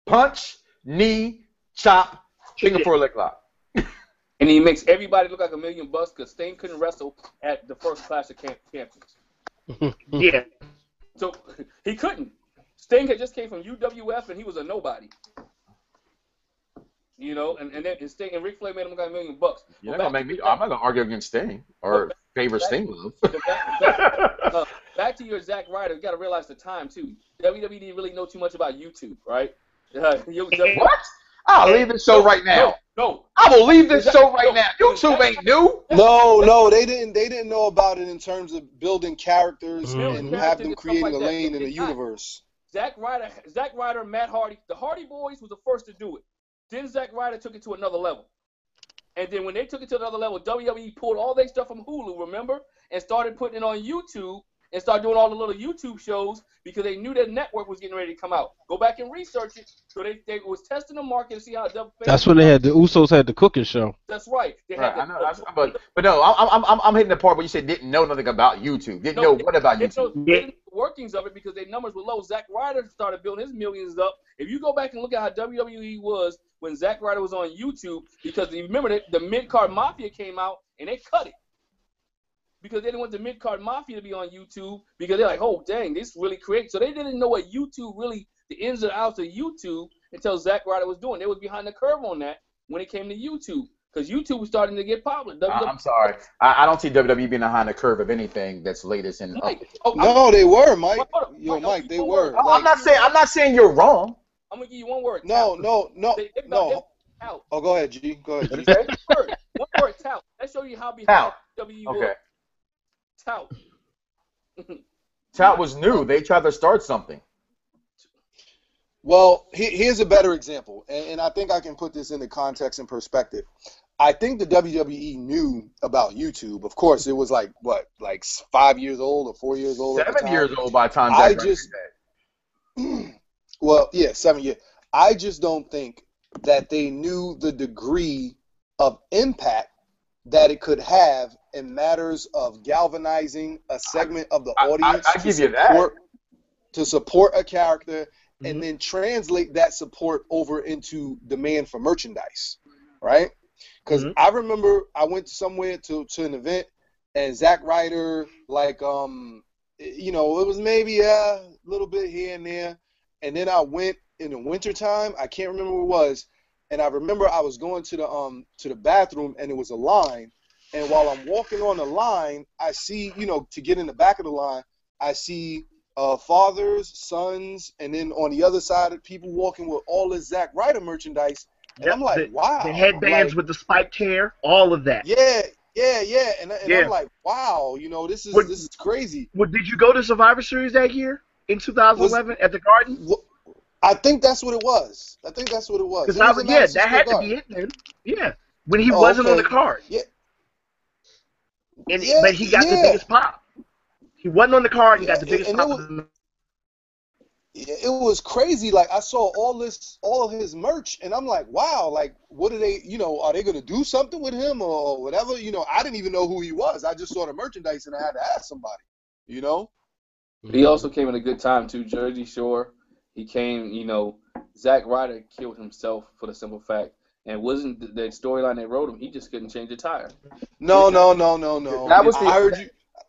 Punch, knee, chop, Singapore lick lock.
And he makes everybody look like $1 million because Sting couldn't wrestle at the first Clash of Champions.
Yeah.
So he couldn't. Sting had just came from UWF and he was a nobody. You know, and then Sting and Ric Flair made him look like $1 million.
You're not gonna make me. I'm not gonna argue against Sting or favor Sting love.
Back to your Zack Ryder. You got to realize the time too. WWE didn't really know too much about YouTube, right?
What? I'll leave this show right now.
No.
I will leave this show right now. YouTube ain't new.
No, they didn't know about it in terms of building characters and have them creating a lane in the universe.
Zack Ryder, Matt Hardy, the Hardy Boys was the first to do it. Then Zack Ryder took it to another level. And then when they took it to another level, WWE pulled all their stuff from Hulu, remember? And started putting it on YouTube and started doing all the little YouTube shows because they knew their network was getting ready to come out. Go back and research it. So they was testing the market to see how
That's when they had the Usos had the cooking show.
That's right.
I know, but no, I'm hitting the part where you said didn't know nothing about YouTube. Didn't know what about YouTube?
They didn't know the workings of it because their numbers were low. Zack Ryder started building his millions up. If you go back and look at how WWE was when Zack Ryder was on YouTube, because you remember that the Mid-Card Mafia came out and they cut it. Because they didn't want the Mid-Card Mafia to be on YouTube because they're like, oh, dang, this really creates. So they didn't know what YouTube really, the ins and outs of YouTube until Zack Ryder was doing. They was behind the curve on that when it came to YouTube because YouTube was starting to get popular.
I'm sorry. I don't see WWE being behind the curve of anything that's latest in.
No, they were, Mike. Mike, they were.
I'm not saying you're wrong.
I'm gonna give you one word.
No. Oh, go ahead, G. Go ahead, G.
One word, talent. Let's show you how behind WWE was. Tout.
Tout was new. They tried to start something.
Well, here's a better example, and I think I can put this into context and perspective. I think the WWE knew about YouTube. Of course, it was like 5 years old or 4 years old at the
7
time.
years old by the time
I
Zack Ryder
just,
did that.
well, yeah, 7 years. I just don't think that they knew the degree of impact that it could have in matters of galvanizing a segment of the audience
I give you that.
to support a character,
Mm-hmm.
and then translate that support over into demand for merchandise, right? Because
Mhm.
I remember I went somewhere to an event, and Zack Ryder, like, it was maybe a little bit here and there, and then I went in the wintertime, I can't remember what it was, and I remember I was going to the bathroom, and it was a line, and while I'm walking on the line, I see, to get in the back of the line, I see fathers, sons, and then on the other side, people walking with all this Zack Ryder merchandise, and
Yep,
I'm like, wow,
the headbands
like,
with the spiked hair, all of that.
yeah, and
Yeah.
I'm like, wow, this is crazy.
Well, did you go to Survivor Series that year in 2011 at the Garden?
I think that's what it was. It was
Because
in Madison
that
Square
had to
Garden.
be it then. Yeah, when he
Oh,
wasn't on
okay.
the card.
Yeah.
But he got the biggest pop. He wasn't on the card and got the biggest
and
pop.
it was crazy. Like, I saw all of his merch, and I'm like, wow, like, what are they, are they going to do something with him or whatever? I didn't even know who he was. I just saw the merchandise, and I had to ask somebody,
He also came at a good time, too. Jersey Shore, he came, Zack Ryder killed himself for the simple fact. And wasn't the storyline they wrote him, he just couldn't change the tire.
No.
That was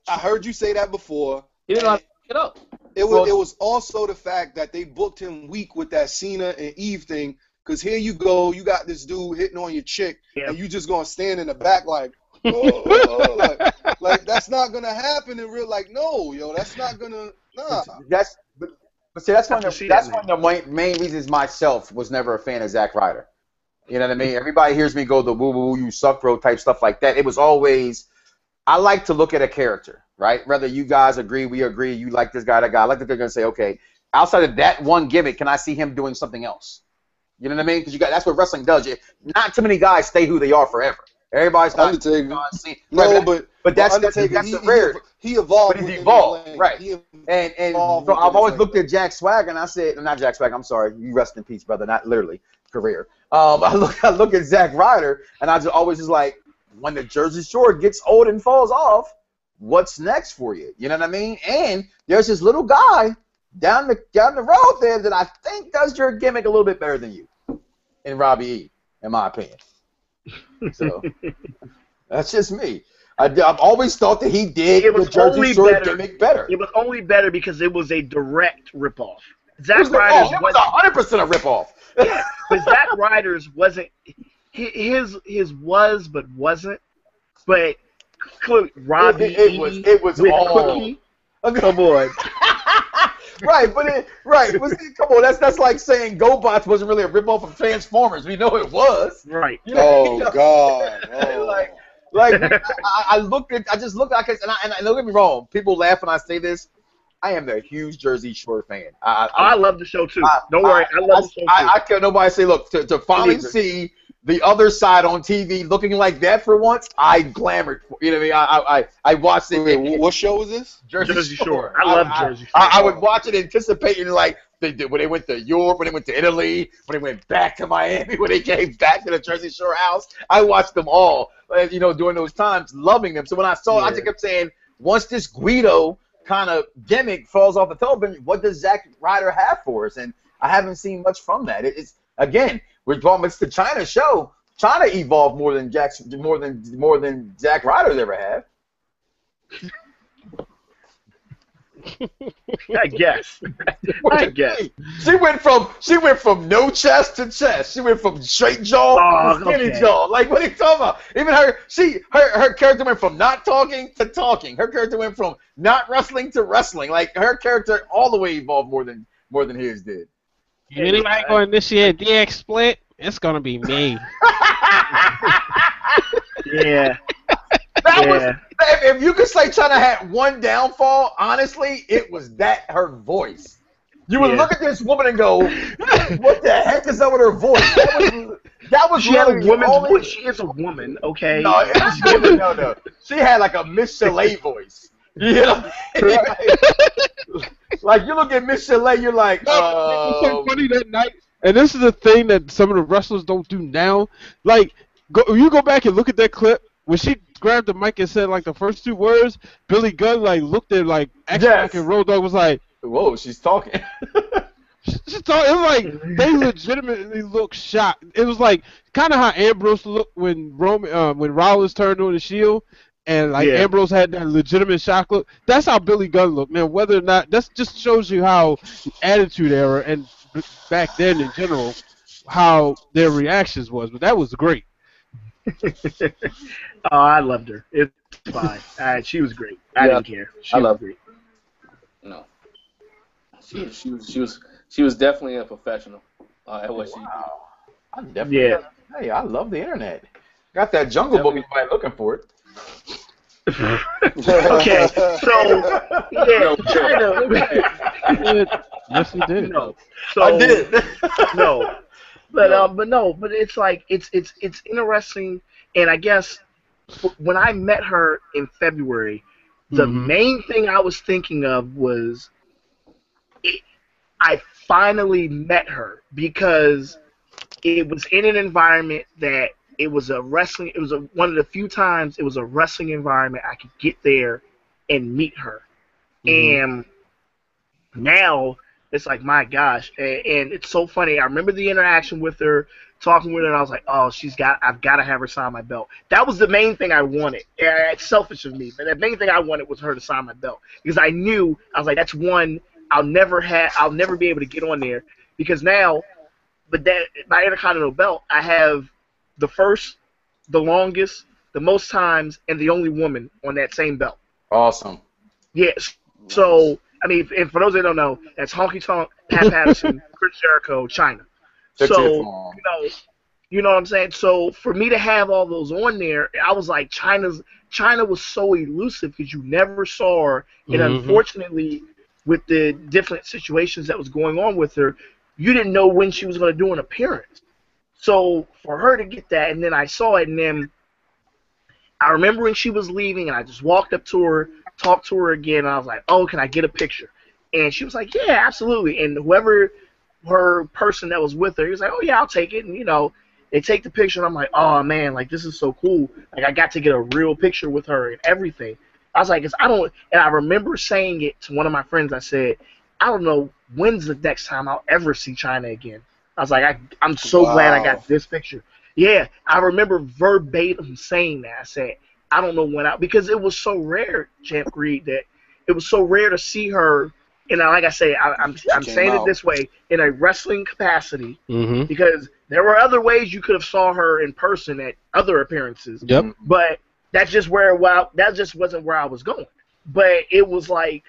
I heard you say that before.
He didn't know how to pick it up.
It was also the fact that they booked him weak with that Cena and Eve thing. Because here you go, you got this dude hitting on your chick, and you just gonna stand in the back like, like that's not gonna happen in real. Like, no, that's not gonna. Nah.
That's one of the main reasons myself was never a fan of Zack Ryder. You know what I mean? Everybody hears me go the woo woo you suck bro type stuff like that. It was always, I like to look at a character, right? Whether you guys agree, we agree, you like this guy, that guy. I like that they're gonna say, okay, outside of that one gimmick, can I see him doing something else? You know what I mean? Because that's what wrestling does. Not too many guys stay who they are forever. Everybody's not.
Undertaker.
But that's
Undertaker.
That's the rarity.
He evolved.
But he's evolved, right? And so I've always looked at Jack Swagger, and I said, not Jack Swagger. I'm sorry, you rest in peace, brother. Not literally career. I look at Zack Ryder, and I always like, when the Jersey Shore gets old and falls off, what's next for you? You know what I mean? And there's this little guy down the road there that I think does your gimmick a little bit better than you, in Robbie E, in my opinion. So that's just me. I've always thought that he did the Jersey Shore gimmick better.
It was only better because it was a direct ripoff. Zack Ryder's
it was 100% a ripoff.
Yeah, but Zack Ryder's wasn't. His was but wasn't. But Robbie
it was
with
all.
Cookie. Come on.
Right, come on, that's like saying GoBots wasn't really a ripoff of Transformers. We know it was.
Right.
God.
I just looked at it, and don't get me wrong, people laugh when I say this. I am a huge Jersey Shore fan.
I love the show too. Don't worry, I love the show too.
I can't nobody say, look, to finally see the other side on TV looking like that for once, I glamored for. You know what I mean? I watched it.
Wait, what show was this?
Jersey Shore. I love Jersey Shore.
I would watch it anticipating when they went to Europe, when they went to Italy, when they went back to Miami, when they came back to the Jersey Shore house. I watched them all, during those times, loving them. So when I saw it, I just kept saying, once this Guido kind of gimmick falls off the television, what does Zack Ryder have for us? And I haven't seen much from that. It's again, we're talking about the Chyna show. Chyna evolved more than Zack Ryder's ever had.
I guess.
She went from no chest to chest. She went from straight jaw to skinny jaw. Like, what are you talking about? Even her character went from not talking to talking. Her character went from not wrestling to wrestling. Like, her character all the way evolved more than his did.
Anybody going to initiate DX split? It's gonna be me.
Yeah.
That was
Yeah.
if you could say Chyna had one downfall, honestly, it was that her voice. You would
Yeah.
look at this woman and go, "What the heck is up with her voice?" That was
She had a
literally the
woman's voice.
only.
She is a woman, okay?
No,
Let's give her.
no. She had like a Miss Chalet voice. You know, like you look at Miss Chalet, you're like,
No, it was so funny that night. And this is the thing that some of the wrestlers don't do now. Like, you go back and look at that clip when she grabbed the mic and said like the first two words. Billy Gunn like looked at like X-Pac
yes.
and Road Dogg was like,
Whoa, she's talking.
she thought it was like they legitimately looked shocked. It was like kind of how Ambrose looked when Rollins turned on the Shield. And like
Yeah.
Ambrose had that legitimate shock look. That's how Billy Gunn looked. Now, whether or not that just shows you how attitude era and back then in general, how their reactions was. But that was great.
Oh, I loved her. It's fine. She was great. I
Yeah,
didn't care. She
I
was
love
great.
No, she was definitely a professional at what she did.
Wow. I definitely.
Yeah.
Hey, I love the internet. Got that Jungle Book if you're looking for it.
Okay, so yeah, China.
Yes, he did.
No, so
I did.
no, but it's like it's interesting, and I guess when I met her in February, the
Mhm.
main thing I was thinking of was I finally met her because it was in an environment that it was a wrestling. It was one of the few times it was a wrestling environment I could get there and meet her.
Mhm.
And now it's like, my gosh, and it's so funny. I remember the interaction with her, talking with her, and I was like, oh, I've got to have her sign my belt. That was the main thing I wanted. It's selfish of me, but the main thing I wanted was her to sign my belt because I was like, that's one I'll never be able to get on there because now, but that my Intercontinental belt, I have the first, the longest, the most times, and the only woman on that same belt.
Awesome.
Yes. So, I mean, and for those that don't know, that's Honky Tonk, Pat Patterson, Chris Jericho, Chyna.
Fix it
So,
for 'em.
you know what I'm saying? So, for me to have all those on there, I was like, Chyna was so elusive because you never saw her, and
Mhm.
unfortunately, with the different situations that was going on with her, you didn't know when she was going to do an appearance. So, for her to get that, and then I saw it, and then I remember when she was leaving, and I just walked up to her, talked to her again, and I was like, "Oh, can I get a picture?" And she was like, "Yeah, absolutely." And whoever her person that was with her, he was like, "Oh yeah, I'll take it." And they take the picture, and I'm like, "Oh man, like this is so cool! Like I got to get a real picture with her and everything." I was like, I don't," and I remember saying it to one of my friends. I said, "I don't know when's the next time I'll ever see Chyna again." I was like, I'm so glad I
Wow.
got this picture. Yeah, I remember verbatim saying that. I said, I don't know when because it was so rare, Champ Creed, that it was so rare to see her. And like I say,
She
I'm
came
saying it
out.
this way in a wrestling capacity
Mhm.
because there were other ways you could have saw her in person at other appearances,
Yep.
but that just wasn't where I was going. But it was like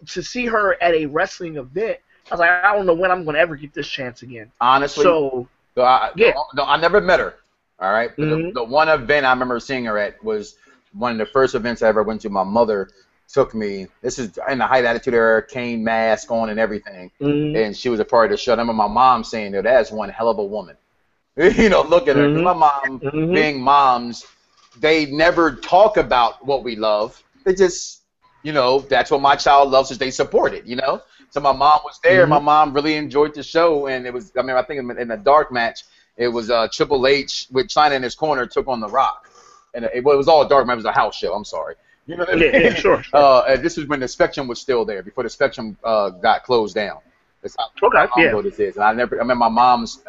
to see her at a wrestling event. I was like, I don't know when I'm going to ever get this chance again.
Honestly,
So yeah.
I never met her. All right, but
Mhm.
the one event I remember seeing her at was one of the first events I ever went to. My mother took me. This is in the height attitude era, cane mask on and everything,
Mhm.
and she was a part of the show. I remember my mom saying, "That is one hell of a woman." Look at her. Because my
Mhm.
mom,
Mhm.
being moms, they never talk about what we love. They just, that's what my child loves, is they support it. So my mom was there. My
Mhm.
mom really enjoyed the show, and it was, I think in the dark match, it was Triple H with Chyna in his corner took on The Rock. And it was all dark match. It was a house show. I'm sorry. You know what I
Yeah. Yeah.
mean?
Sure.
And this was when the Spectrum was still there, before the Spectrum got closed down. That's
Okay.
how
Yeah.
long ago this is. And I remember my mom's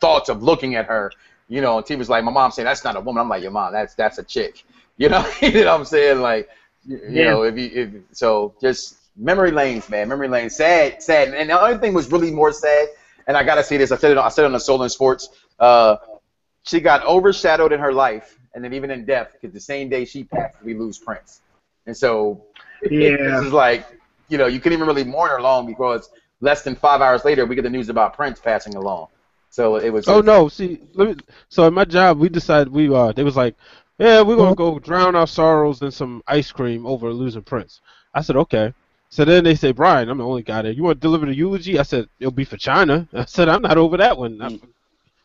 thoughts of looking at her, and T was like, my mom saying, that's not a woman. I'm like, your mom, that's a chick. You know what I'm saying? Like,
Yeah.
so just memory lanes, man, memory lanes. Sad. And the other thing was really more sad, and I got to see this. I said it on the Soul in Sports. She got overshadowed in her life, and then even in death, because the same day she passed, we lose Prince. And so this
Yeah.
is like, you couldn't even really mourn her long, because less than 5 hours later, we get the news about Prince passing along. So it was
Oh
just,
no, see, so at my job we decided they was like, yeah, we're gonna go drown our sorrows in some ice cream over losing Prince. I said, okay. So then they say, Brian, I'm the only guy there. You want to deliver the eulogy? I said, it'll be for China. I said, I'm not over that one.
Mm.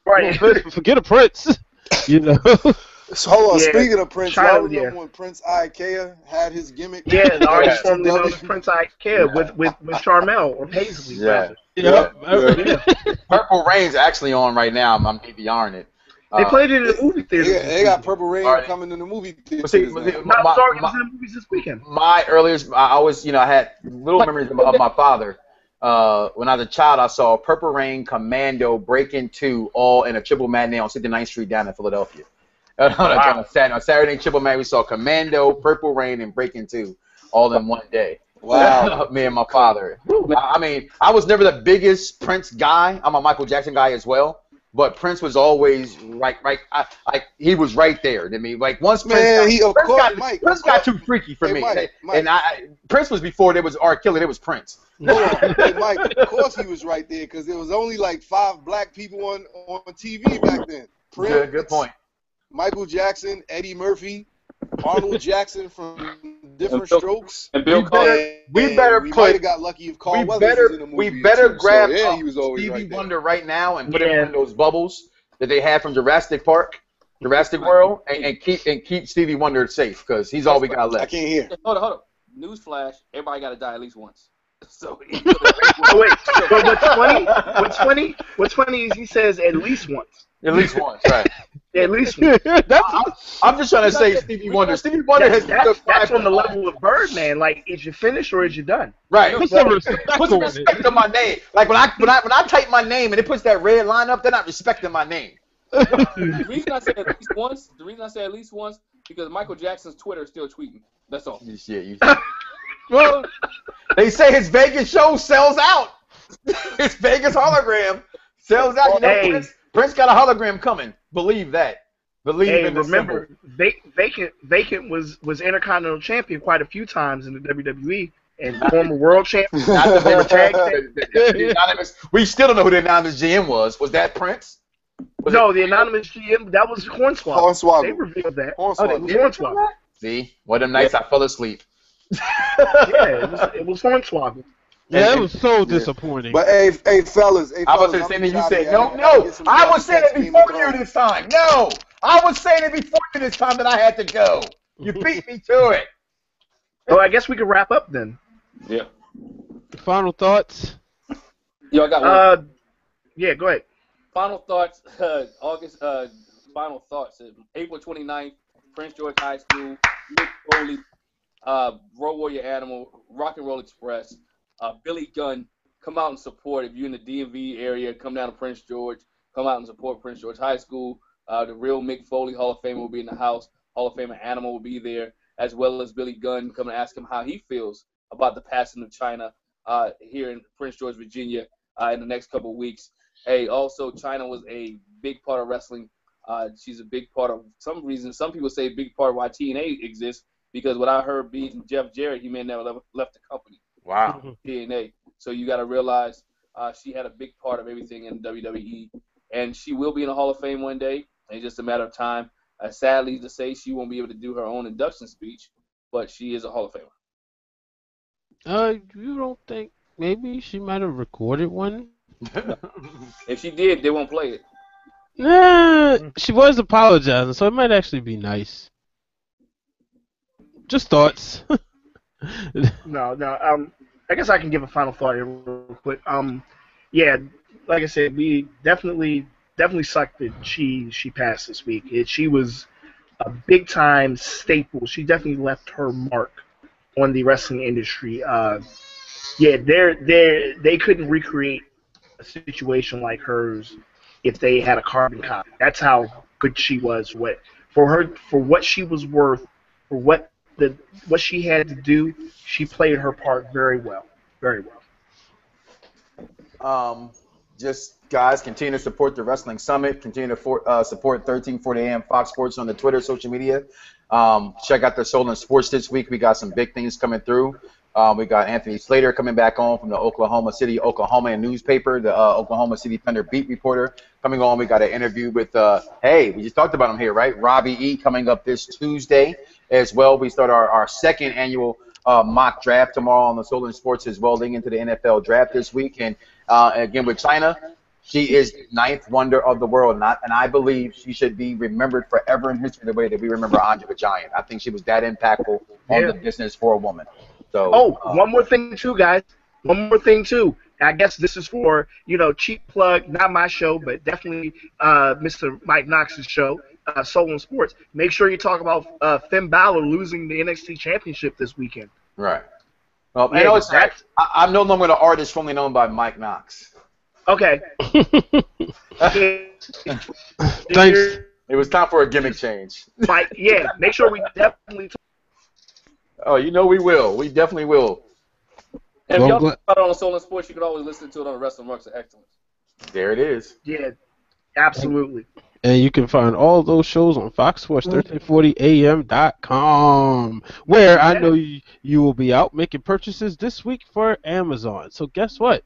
Well,
Right.
forget a Prince. You know.
So hold on.
Yeah,
Speaking of Prince, y'all
China.
remember
Yeah.
when Prince Ikea had his gimmick
Yeah,
in
already
Yeah.
formerly known as
WCW?
Prince Ikea with Charmel or Paisley
Yeah.
rather.
Yep.
Yeah.
Yeah,
Purple Rain's actually on right now. I'm DVRing it.
they
Uh,
played it in the movie theaters this
They got
weekend.
Purple Rain
Alright.
coming in the movie
but see,
theaters now.
No, I'm sorry, it
my,
was in the movies this weekend.
my earliest, I always, I had little memories of my father. When I was a child, I saw Purple Rain, Commando, Break Into, all in a triple matinee on 69th Street down in Philadelphia.
Wow.
On Saturday triple matinee, we saw Commando, Purple Rain, and Break Into all in one day.
Wow.
Me and my father. I mean, I was never the biggest Prince guy. I'm a Michael Jackson guy as well. But Prince was always right. He was right there to me. Like once
Man,
Prince got too freaky for me.
Mike,
And Prince was before there was R. Kelly. There was Prince.
hold on. Hey, Mike, of course he was right there because there was only like 5 black people on TV back then. Prince,
Good point.
Michael Jackson, Eddie Murphy, Arnold Jackson from Different
Bill-
Strokes.
And Bill
We
Cosby.
better- we better
we
put-
might have got lucky if Carl
We
Weathers was in the movie.
we better
too.
grab
So, yeah,
up
he was always
Stevie
right there.
Wonder right now and put him
Yeah.
in those bubbles that they had from Jurassic Park, Jurassic World, and keep Stevie Wonder safe because he's all we got
I
left.
can't hear.
Hold on. Newsflash: everybody got to die at least once. So.
Oh, wait, but what's funny is he says at least once.
At least once, right?
At least once.
I'm just trying to say Stevie Wonder. Stevie Wonder has
That's on the level of Birdman. Like, is you finished or is you done?
right.
Put some respect
Put some
on it.
respect on my name. Like when I type my name and it puts that red line up, they're not respecting my name.
The reason I say at least once, because Michael Jackson's Twitter is still tweeting. That's all.
Well,
They say his Vegas show sells out. His Vegas hologram sells out. You know,
Hey.
Prince got a hologram coming. Believe that. Believe
Hey,
in the
remember, Vacant was Intercontinental Champion quite a few times in the WWE and former World Champion.
symbol. Not that they were tag
Hey,
the anonymous. We still don't know who the anonymous GM was. Was that Prince?
No, the anonymous GM, that was Hornswoggle.
Hornswoggle.
They revealed that.
Hornswoggle.
It was Hornswoggle.
See, one of them nights I fell asleep.
Yeah, it was Hornswoggle.
yeah, it was so disappointing.
But hey, fellas,
I was saying the same thing you said. No, I was saying it before you this time. No, I was saying it before you this time that I had to go. You beat me to it.
Well, I guess we could wrap up then.
Yeah.
Final thoughts?
Yo, I got one.
Yeah, go ahead.
Final thoughts. Final thoughts. April 29th, Prince George High School. Mick Foley, Road Warrior Animal, Rock and Roll Express, Billy Gunn. Come out and support. If you're in the DMV area, come down to Prince George. Come out and support Prince George High School. The real Mick Foley Hall of Famer will be in the house. Hall of Famer Animal will be there, as well as Billy Gunn. Come and ask him how he feels about the passing of Chyna here in Prince George, Virginia, in the next couple of weeks. Hey, also, Chyna was a big part of wrestling. She's a big part of some reason. Some people say a big part of why TNA exists, because what I heard beating Jeff Jarrett, he may never left the company.
Wow.
TNA. So you got to realize she had a big part of everything in WWE, and she will be in the Hall of Fame one day. It's just a matter of time. Sadly to say, she won't be able to do her own induction speech, but she is a Hall of Famer.
You don't think maybe she might have recorded one?
If she did, they won't play it.
Nah, she was apologizing, so it might actually be nice. Just thoughts.
No. I guess I can give a final thought here real quick. Yeah, like I said, we definitely sucked that she passed this week. She was a big time staple. She definitely left her mark on the wrestling industry. Yeah, they couldn't recreate a situation like hers if they had a carbon copy. That's how good she was. For what she was worth, for what she had to do, she played her part very well. Very well.
Just guys, continue to support the Wrestling Summit. Continue to support 1340 AM Fox Sports on the Twitter, social media. Check out their Soul and Sports this week. We got some big things coming through. We got Anthony Slater coming back on from the Oklahoma City, Oklahoma newspaper, the Oklahoma City Thunder beat reporter. coming on. We got an interview with, hey, we just talked about him here, right? Robbie E. coming up this Tuesday as well. We start our second annual mock draft tomorrow on the Solar Sports as well, leading into the NFL draft this week. And again, with Chyna, she is ninth wonder of the world, and I believe she should be remembered forever in history the way that we remember Andre the Giant. I think she was that impactful on
Yeah.
the business for a woman. So,
Oh, one more thing too, guys. One more thing too. I guess this is for cheap plug, not my show, but definitely Mr. Mike Knox's show, Soul and Sports. Make sure you talk about Finn Balor losing the NXT Championship this weekend.
right. Well,
Yeah,
and I'm no longer an artist formerly known by Mike Knox.
Okay.
Thanks.
It was time for a gimmick change.
Mike, yeah, make sure we definitely talk.
Oh, we will. We definitely will.
And if
Well,
y'all
glad-
about it on Soul and Sports, you can always listen to it on Wrestling Marks of Excellence.
There it is.
Yeah, absolutely.
And you can find all those shows on FoxSports1340am.com, where I know you will be out making purchases this week for Amazon. So guess what?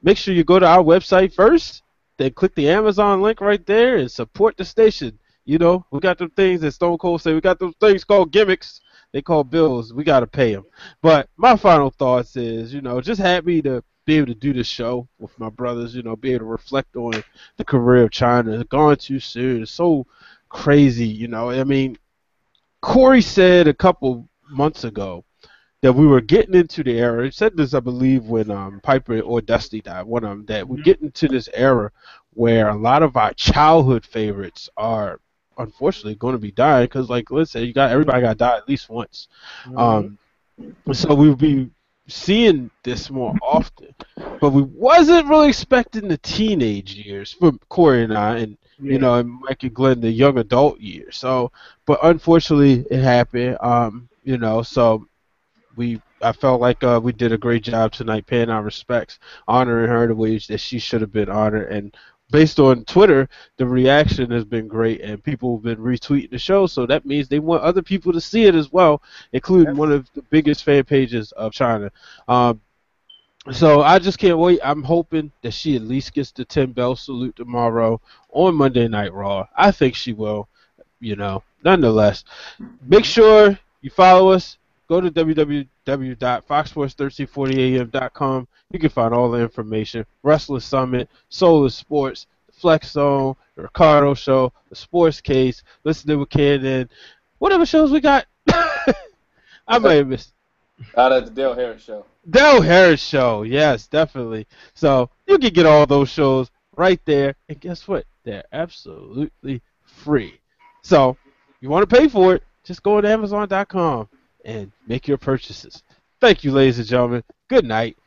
Make sure you go to our website first, then click the Amazon link right there and support the station. We got them things that Stone Cold say. We got those things called gimmicks. They call bills. We got to pay them. But my final thoughts is, just happy to be able to do this show with my brothers, be able to reflect on the career of Chyna. It's gone too soon. It's so crazy, I mean, Corey said a couple months ago that we were getting into the era. He said this, I believe, when Piper or Dusty died. One of them, that we're getting into this era where a lot of our childhood favorites are unfortunately going to be dying because, like, let's say everybody got to die at least once. So we'll be seeing this more often, but we wasn't really expecting the teenage years for Corey and I, and and Mike and Glenn, the young adult years. So, but unfortunately, it happened. So I felt like we did a great job tonight, paying our respects, honoring her the way that she should have been honored. And based on Twitter, the reaction has been great, and people have been retweeting the show. So that means they want other people to see it as well, including one of the biggest fan pages of Chyna. So I just can't wait. I'm hoping that she at least gets the 10 bell salute tomorrow on Monday Night Raw. I think she will. Nonetheless, make sure you follow us. Go to www.foxsports1340am.com. You can find all the information. Wrestling Summit, Solar Sports, the Flex Zone, the Ricardo Show, the Sports Case, Listening with Cannon, whatever shows we got. I may have missed.
Out at the Dale Harris Show.
Dale Harris Show, yes, definitely. So you can get all those shows right there. And guess what? They're absolutely free. So you want to pay for it, just go to Amazon.com and make your purchases. Thank you, ladies and gentlemen. Good night.